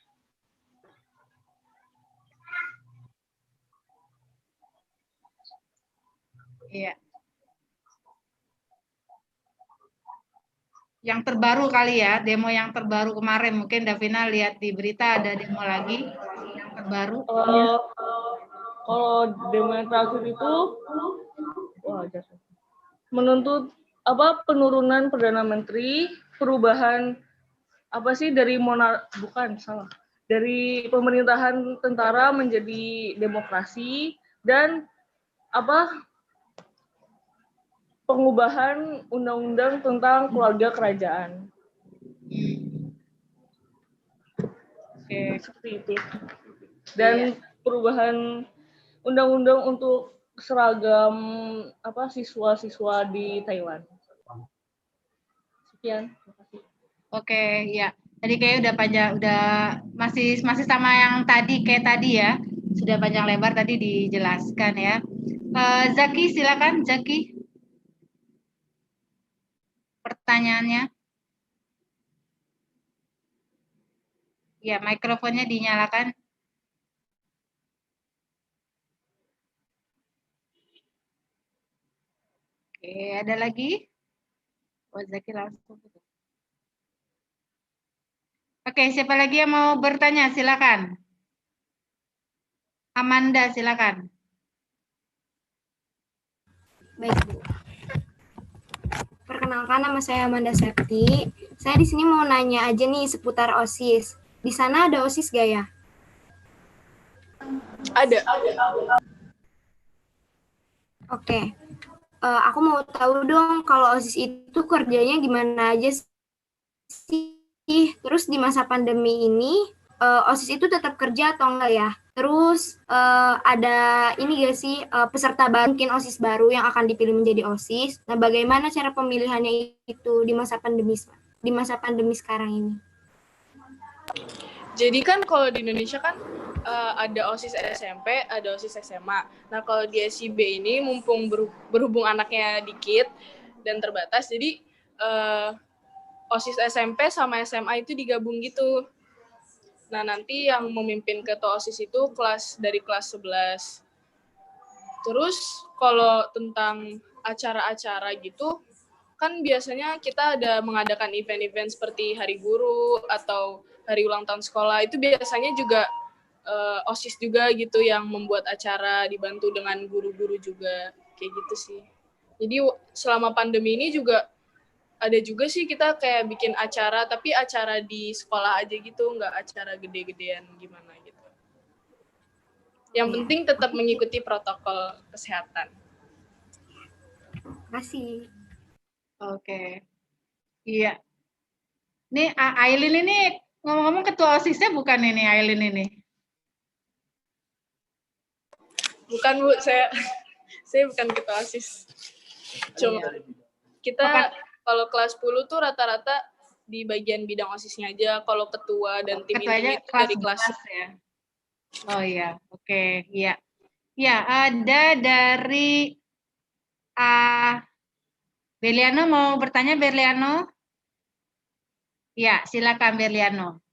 Iya. Yang terbaru kali ya, demo yang terbaru kemarin. Mungkin Davina lihat di berita ada demo lagi yang terbaru. Kalau demo yang terakhir itu menuntut penurunan Perdana Menteri, perubahan dari pemerintahan tentara menjadi demokrasi, dan pengubahan undang-undang tentang keluarga kerajaan. Oke. Seperti itu. Dan perubahan undang-undang untuk seragam siswa-siswa di Thailand. Sekian. Oke, ya. Tadi kayak udah panjang, udah masih sama yang tadi kayak tadi ya. Sudah panjang lebar tadi dijelaskan ya. Zaki, silakan Zaki. Pertanyaannya. Ya, mikrofonnya dinyalakan. Oke, ada lagi? Oh, Zaki langsung. Oke, siapa lagi yang mau bertanya? Silakan. Amanda, silakan. Baik, Bu. Perkenalkan, nama saya Amanda Septi. Saya di sini mau nanya aja nih seputar OSIS. Di sana ada OSIS gak ya? Ada. Oke. Aku mau tahu dong kalau OSIS itu kerjanya gimana aja sih? Terus di masa pandemi ini OSIS itu tetap kerja atau enggak ya? Terus ada ini gak sih peserta baru, mungkin OSIS baru yang akan dipilih menjadi OSIS. Nah, bagaimana cara pemilihannya itu di masa pandemi sekarang ini? Jadi kan kalau di Indonesia kan ada OSIS SMP, ada OSIS SMA. Nah, kalau di SIB ini mumpung berhubung anaknya dikit dan terbatas, jadi OSIS SMP sama SMA itu digabung gitu. Nah, nanti yang memimpin ketua OSIS itu dari kelas 11. Terus kalau tentang acara-acara gitu, kan biasanya kita ada mengadakan event-event seperti Hari Guru atau Hari Ulang Tahun Sekolah. Itu biasanya juga OSIS juga gitu yang membuat acara, dibantu dengan guru-guru juga. Kayak gitu sih. Jadi selama pandemi ini juga ada juga sih kita kayak bikin acara, tapi acara di sekolah aja gitu, nggak acara gede-gedean gimana gitu. Yang penting tetap mengikuti protokol kesehatan. Terima kasih. Oke. Iya. Nih Aileen ini ngomong-ngomong ketua OSIS-nya bukan ini Aileen ini? Bukan, Bu, saya Saya bukan ketua OSIS. Cuma kita kalau kelas 10 tuh rata-rata di bagian bidang OSIS-nya aja. Kalau ketua dan tim intinya itu dari kelas ya. Oh iya, oke, iya. Ya, ada dari Berliano mau bertanya, Berliano? Ya, silakan Berliano.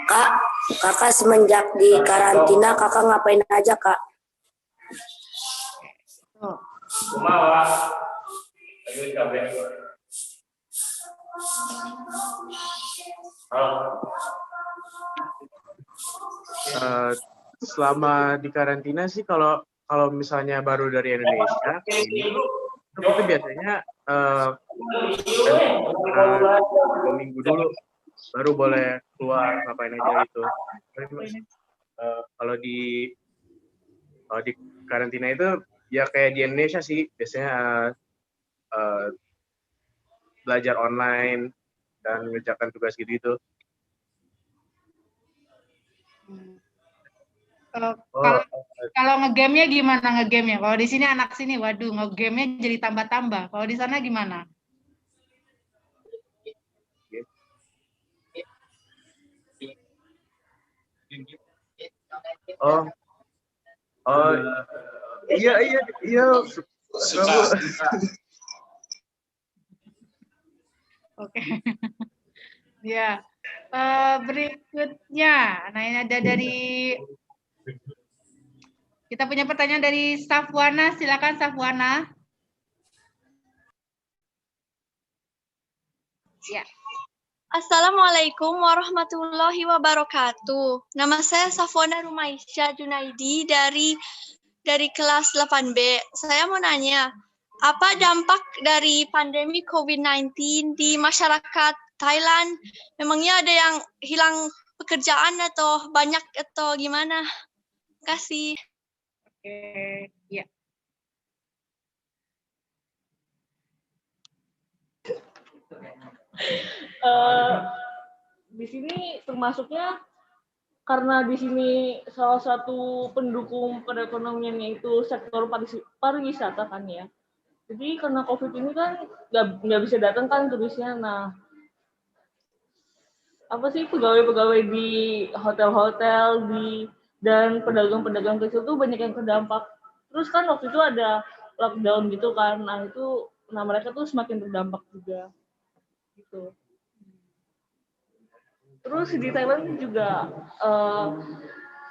Kak, kakak semenjak di karantina, kakak ngapain aja, Kak? Selama di karantina sih kalau misalnya baru dari Indonesia itu biasanya 2 minggu dulu baru boleh keluar ngapain aja gitu. Kalau di karantina itu ya kayak di Indonesia sih biasanya belajar online dan mengerjakan tugas gitu. Kalau ngegame-nya gimana ngegame-nya? Kalau di sini anak sini, waduh, ngegame-nya jadi tambah-tambah. Kalau di sana gimana? Iya. Oke. Ya. Berikutnya, nah ini ada dari kita punya pertanyaan dari Safwana, silakan Safwana. Ya. Assalamualaikum warahmatullahi wabarakatuh. Nama saya Safwana Rumaisya Junaidi dari kelas 8B. Saya mau nanya, apa dampak dari pandemi COVID-19 di masyarakat Thailand? Memangnya ada yang hilang pekerjaan atau banyak atau gimana? Terima kasih. Oke, ya. Di sini termasuknya karena di sini salah satu pendukung perekonomiannya itu sektor pariwisata kan ya. Jadi karena COVID ini kan nggak bisa datang kan turisnya. Nah, apa sih pegawai-pegawai di hotel-hotel dan pedagang-pedagang kecil tuh banyak yang terdampak. Terus kan waktu itu ada lockdown gitu kan. Nah mereka tuh semakin terdampak juga. Gitu. Terus di Thailand juga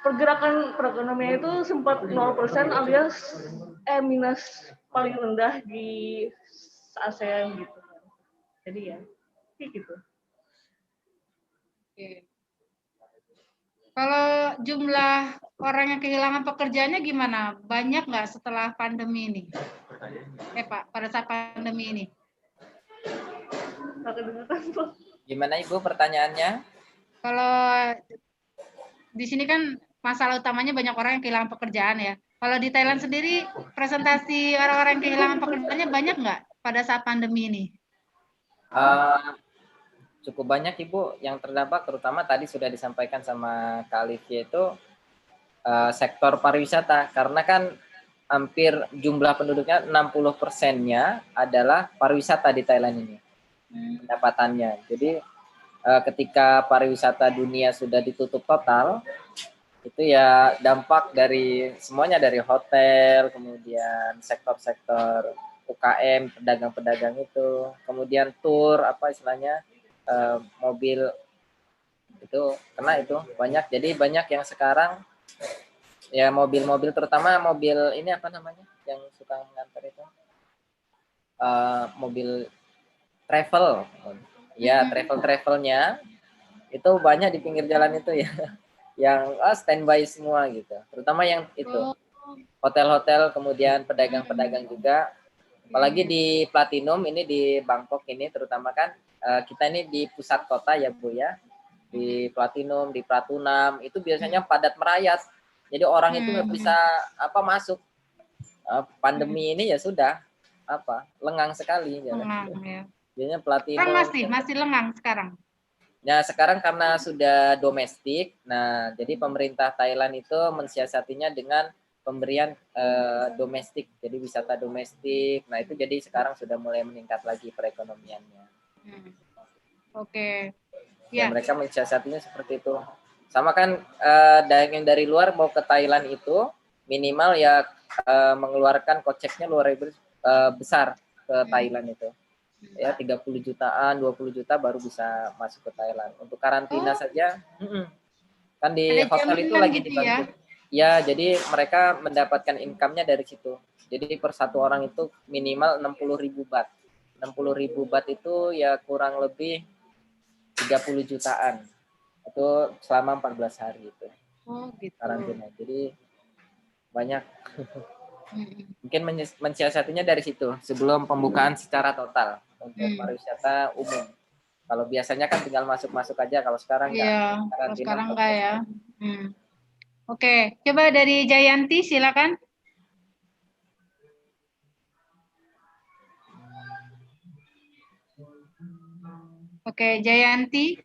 pergerakan perekonomian itu sempat 0% alias minus paling rendah di ASEAN gitu. Jadi ya, kayak gitu. Oke. Kalau jumlah orang yang kehilangan pekerjaannya gimana? Banyak nggak setelah pandemi ini? Pak, pada saat pandemi ini? Gimana Ibu pertanyaannya? Kalau di sini kan masalah utamanya banyak orang yang kehilangan pekerjaan ya. Kalau di Thailand sendiri presentasi orang-orang yang kehilangan pekerjaannya banyak nggak pada saat pandemi ini? Cukup banyak Ibu yang terdampak, terutama tadi sudah disampaikan sama Kak Alifia itu sektor pariwisata, karena kan hampir jumlah penduduknya 60%-nya adalah pariwisata di Thailand ini pendapatannya. Jadi ketika pariwisata dunia sudah ditutup total, itu ya dampak dari semuanya, dari hotel, kemudian sektor-sektor UKM, pedagang-pedagang itu, kemudian tour, apa istilahnya, mobil itu kena itu banyak. Jadi banyak yang sekarang ya mobil-mobil, terutama mobil ini apa namanya yang suka mengantar itu, mobil travel ya, travelnya itu banyak di pinggir jalan itu ya, yang standby semua gitu, terutama yang itu hotel-hotel, kemudian pedagang-pedagang juga, apalagi di Platinum ini di Bangkok ini terutama kan, kita ini di pusat kota ya Bu ya, di Platinum, di Pratunam itu biasanya padat merayat, jadi orang itu nggak bisa masuk. Pandemi ini ya sudah lengang sekali jalan. Lengang, ya. Biasanya Platinum. Kan masih lengang sekarang. Nah, sekarang karena sudah domestik, nah jadi pemerintah Thailand itu mensiasatinya dengan pemberian domestik, jadi wisata domestik. Nah, itu jadi sekarang sudah mulai meningkat lagi perekonomiannya. Oke. Ya, Ya. mereka mensiasatinya seperti itu. Sama kan yang dari luar mau ke Thailand itu minimal ya mengeluarkan koceknya luar besar ke Thailand itu. Ya 30 jutaan, 20 juta baru bisa masuk ke Thailand. Untuk karantina saja kan di Ada hotel itu jaminan lagi gitu dibantu. Ya, jadi mereka mendapatkan income-nya dari situ. Jadi per satu orang itu minimal 60.000 baht. 60.000 baht itu ya kurang lebih 30 jutaan. Itu selama 14 hari itu. Oh, gitu. Karantina. Jadi banyak. Mungkin mensiasatinya dari situ sebelum pembukaan secara total untuk pariwisata umum. Kalau biasanya kan tinggal masuk-masuk aja, kalau sekarang enggak. Iya, kalau sekarang enggak ya. Oke, coba dari Jayanti silakan. Oke, Jayanti.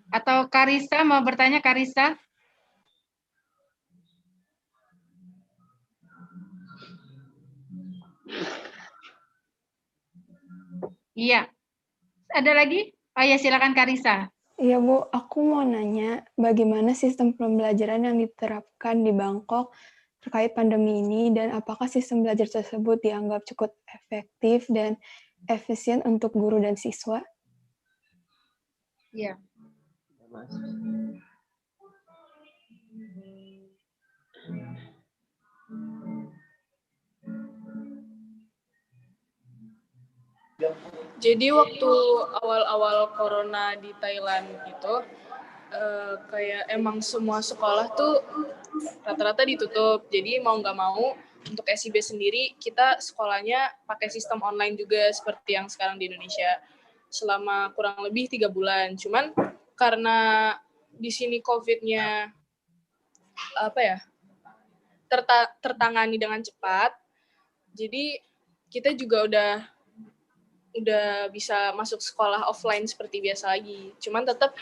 Atau Karisa mau bertanya, Karisa? Iya. Ada lagi? Oh ya, silakan Karisa. Iya Bu, aku mau nanya bagaimana sistem pembelajaran yang diterapkan di Bangkok terkait pandemi ini dan apakah sistem belajar tersebut dianggap cukup efektif dan efisien untuk guru dan siswa? Iya. Jadi waktu awal-awal corona di Thailand itu kayak emang semua sekolah tuh rata-rata ditutup. Jadi mau nggak mau untuk SIB sendiri kita sekolahnya pakai sistem online juga seperti yang sekarang di Indonesia selama kurang lebih 3 bulan. Cuman karena di sini COVID-nya tertangani dengan cepat, jadi kita juga udah bisa masuk sekolah offline seperti biasa lagi. Cuman tetap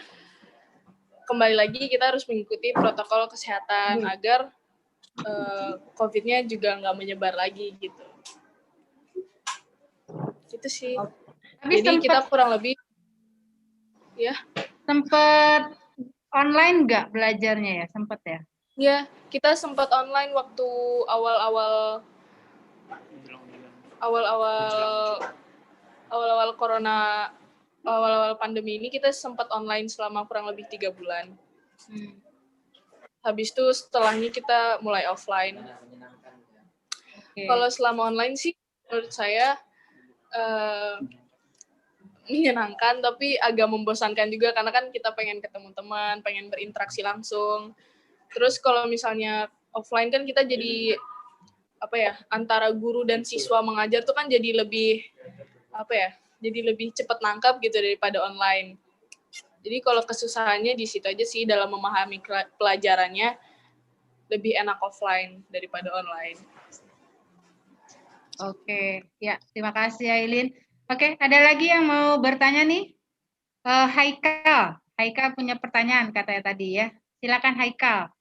kembali lagi kita harus mengikuti protokol kesehatan agar COVID-nya juga nggak menyebar lagi gitu. Gitu sih. Tapi jadi kita kurang lebih ya. Sempet online nggak belajarnya ya? Sempet ya? Ya, kita sempat online waktu awal-awal corona, awal-awal pandemi ini kita sempat online selama kurang lebih 3 bulan. Habis itu setelahnya kita mulai offline. Kalau selama online sih menurut saya menyenangkan tapi agak membosankan juga karena kan kita pengen ketemu teman, pengen berinteraksi langsung. Terus kalau misalnya offline kan kita jadi antara guru dan siswa mengajar tuh kan jadi lebih jadi lebih cepat nangkap gitu daripada online. Jadi kalau kesusahannya di situ aja sih dalam memahami pelajarannya lebih enak offline daripada online. Oke, ya terima kasih Aileen. Oke, ada lagi yang mau bertanya nih? Haikal punya pertanyaan katanya tadi ya. Silakan Haikal.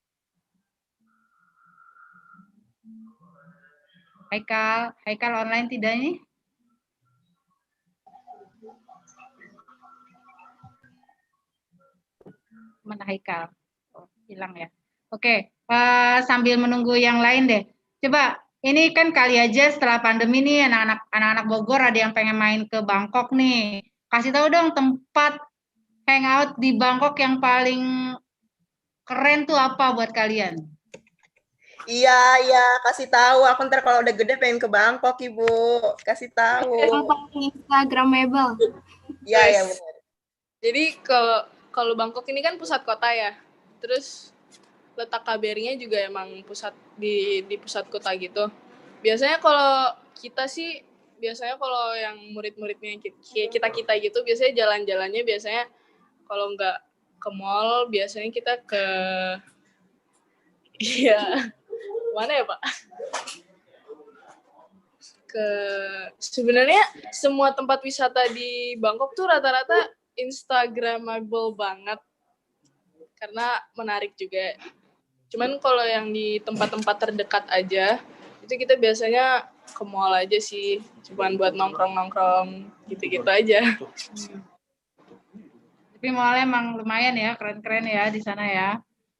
Haikal online tidak ini? Mana Haikal? Oh, hilang ya. Oke, sambil menunggu yang lain deh. Coba, ini kan kali aja setelah pandemi nih anak-anak Bogor ada yang pengen main ke Bangkok nih. Kasih tahu dong tempat hangout di Bangkok yang paling keren tuh apa buat kalian? Iya, kasih tahu. Aku ntar kalau udah gede pengen ke Bangkok, Ibu. Kasih tahu. Instagramable. Iya, benar. Jadi kalau Bangkok ini kan pusat kota ya. Terus letak KBRI-nya juga emang pusat di pusat kota gitu. Biasanya kalau kita sih kalau yang murid-muridnya kita gitu biasanya jalan-jalannya biasanya kalau nggak ke mall biasanya kita ke mana ya Pak? sebenarnya semua tempat wisata di Bangkok tuh rata-rata Instagramable banget karena menarik juga. Cuman kalau yang di tempat-tempat terdekat aja itu kita biasanya ke mall aja sih, cuman buat nongkrong-nongkrong gitu-gitu aja. Tapi mallnya emang lumayan ya, keren-keren ya di sana ya.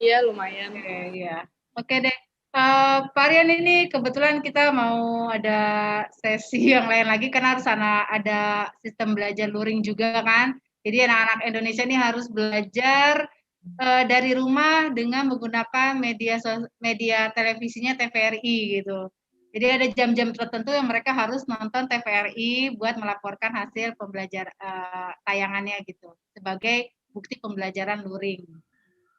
Iya, lumayan. Iya. Oke deh. Pak Rian, ini kebetulan kita mau ada sesi yang lain lagi karena di sana ada sistem belajar luring juga kan. Jadi anak-anak Indonesia ini harus belajar dari rumah dengan menggunakan media televisinya TVRI gitu. Jadi ada jam-jam tertentu yang mereka harus nonton TVRI buat melaporkan hasil tayangannya gitu sebagai bukti pembelajaran luring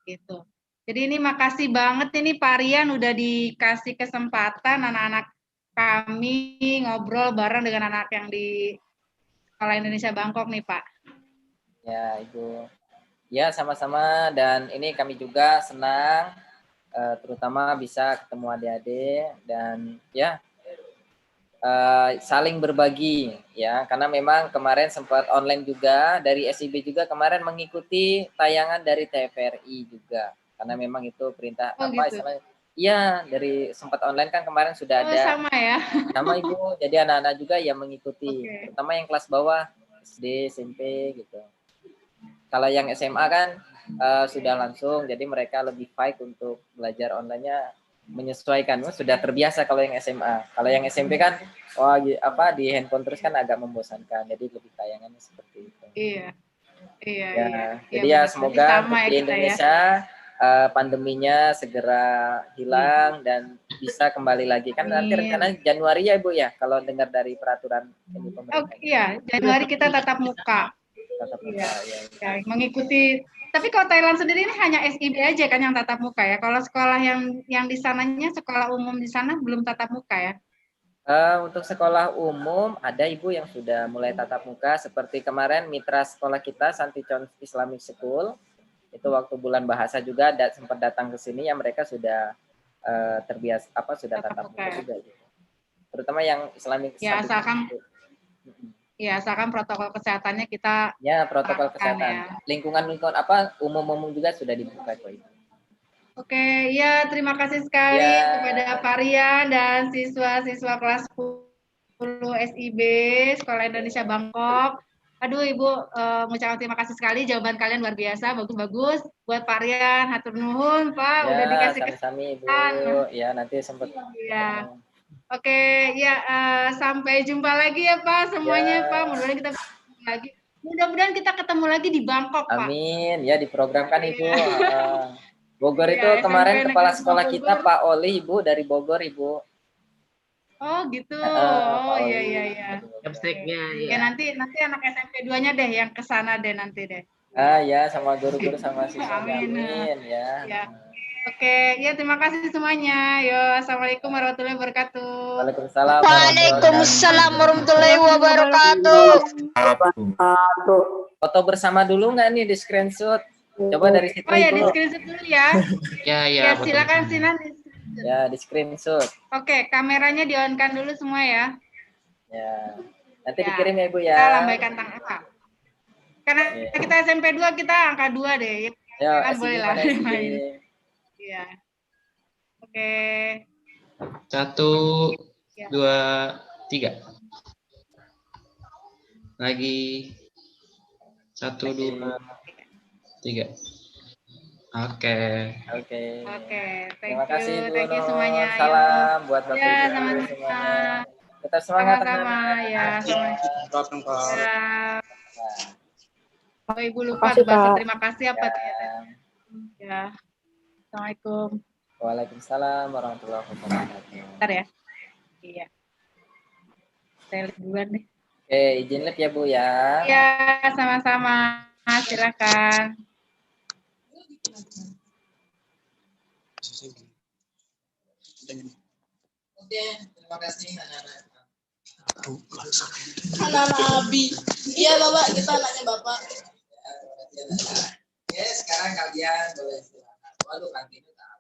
gitu. Jadi ini makasih banget ini Pak Rian udah dikasih kesempatan anak-anak kami ngobrol bareng dengan anak yang di Sekolah Indonesia Bangkok nih Pak. Ya Ibu. Ya sama-sama, dan ini kami juga senang terutama bisa ketemu adik-adik dan ya saling berbagi ya, karena memang kemarin sempat online juga dari SIB juga kemarin mengikuti tayangan dari TVRI juga. Karena memang itu perintah istilahnya. Iya, dari sempat online kan kemarin sudah ada. Sama ya. Sama Ibu, jadi anak-anak juga yang mengikuti, terutama yang kelas bawah, SD, SMP gitu. Kalau yang SMA kan sudah langsung, jadi mereka lebih baik untuk belajar online-nya menyesuaikan, sudah terbiasa kalau yang SMA. Kalau yang SMP kan di handphone terus kan agak membosankan, jadi lebih tayangannya seperti itu. Iya. Jadi ya semoga di Indonesia pandeminya segera hilang dan bisa kembali lagi. Kan nanti rencana Januari ya Ibu ya, kalau dengar dari peraturan ini pemerintah. Iya, Januari kita tatap muka. Tatap muka, ya. Mengikuti. Tapi kalau Thailand sendiri ini hanya SIB aja kan yang tatap muka ya. Kalau sekolah yang di sananya, sekolah umum di sana belum tatap muka ya? Untuk sekolah umum ada Ibu yang sudah mulai tatap muka, seperti kemarin mitra sekolah kita Santichon Islamic School. Itu waktu bulan bahasa juga sempat datang ke sini ya, mereka sudah terbiasa sudah tatap muka juga gitu. Terutama yang Islamic. Ya, asalkan protokol kesehatannya kita protokol kesehatan. Ya. Lingkungan umum juga sudah dibuka kok itu. Oke, ya terima kasih sekali kepada Pak Rian dan siswa-siswa kelas 10 SIB Sekolah Indonesia Bangkok. Aduh Ibu, mengucapkan terima kasih sekali, jawaban kalian luar biasa, bagus-bagus. Buat Pak Rian, hatur nuhun Pak, udah dikasih kesempatan. Ibu. Ya, nanti sempat. Ya. Oke, ya sampai jumpa lagi ya Pak semuanya Pak. Mudah-mudahan kita lagi. Mudah-mudahan kita ketemu lagi di Bangkok Pak. Amin. Ya diprogramkan Ibu. Bogor itu kemarin kepala sekolah kita Pak Oli Ibu dari Bogor Ibu. Oh gitu. Oh iya. Abstraknya ya. Nanti anak SMP 2-nya deh yang ke sana deh nanti deh. Ya sama guru-guru sama siswa. Amin ya. Oke, ya terima kasih semuanya. Yo, assalamualaikum warahmatullahi wabarakatuh. Waalaikumsalam warahmatullahi wabarakatuh. Foto bersama dulu nggak nih di screenshot? Coba dari situ. Oh ya, di screenshot dulu ya. Ya. Silakan Sinan. Ya, di screenshot. Oke, kameranya di-on-kan dulu semua ya. Ya. Nanti dikirim ya Ibu ya. Kita lambaikan tangan. Karena kita SMP 2 kita angka 2 deh. Ya, boleh lah. Iya. Oke. 1, 2, 3. Lagi. 1, 2, 3. Oke. Terima kasih thank you semuanya. Salam buat Bapak Ibu sama-sama. semuanya. Kita semangat sama-sama ya. Bapak Ibu lupa bahasa terima kasih apa ya. Assalamualaikum. Waalaikumsalam warahmatullahi wabarakatuh. Bentar ya. Iya. Saya lihat duluan deh. Oke, izin live ya Bu ya. Iya, sama-sama. Silakan. Oke, terima kasih anak-anak. Anak-anak Abi. Iya Bapak, kita anaknya Bapak. Oke, sekarang kalian boleh istirahat. Waduh, kantinnya tak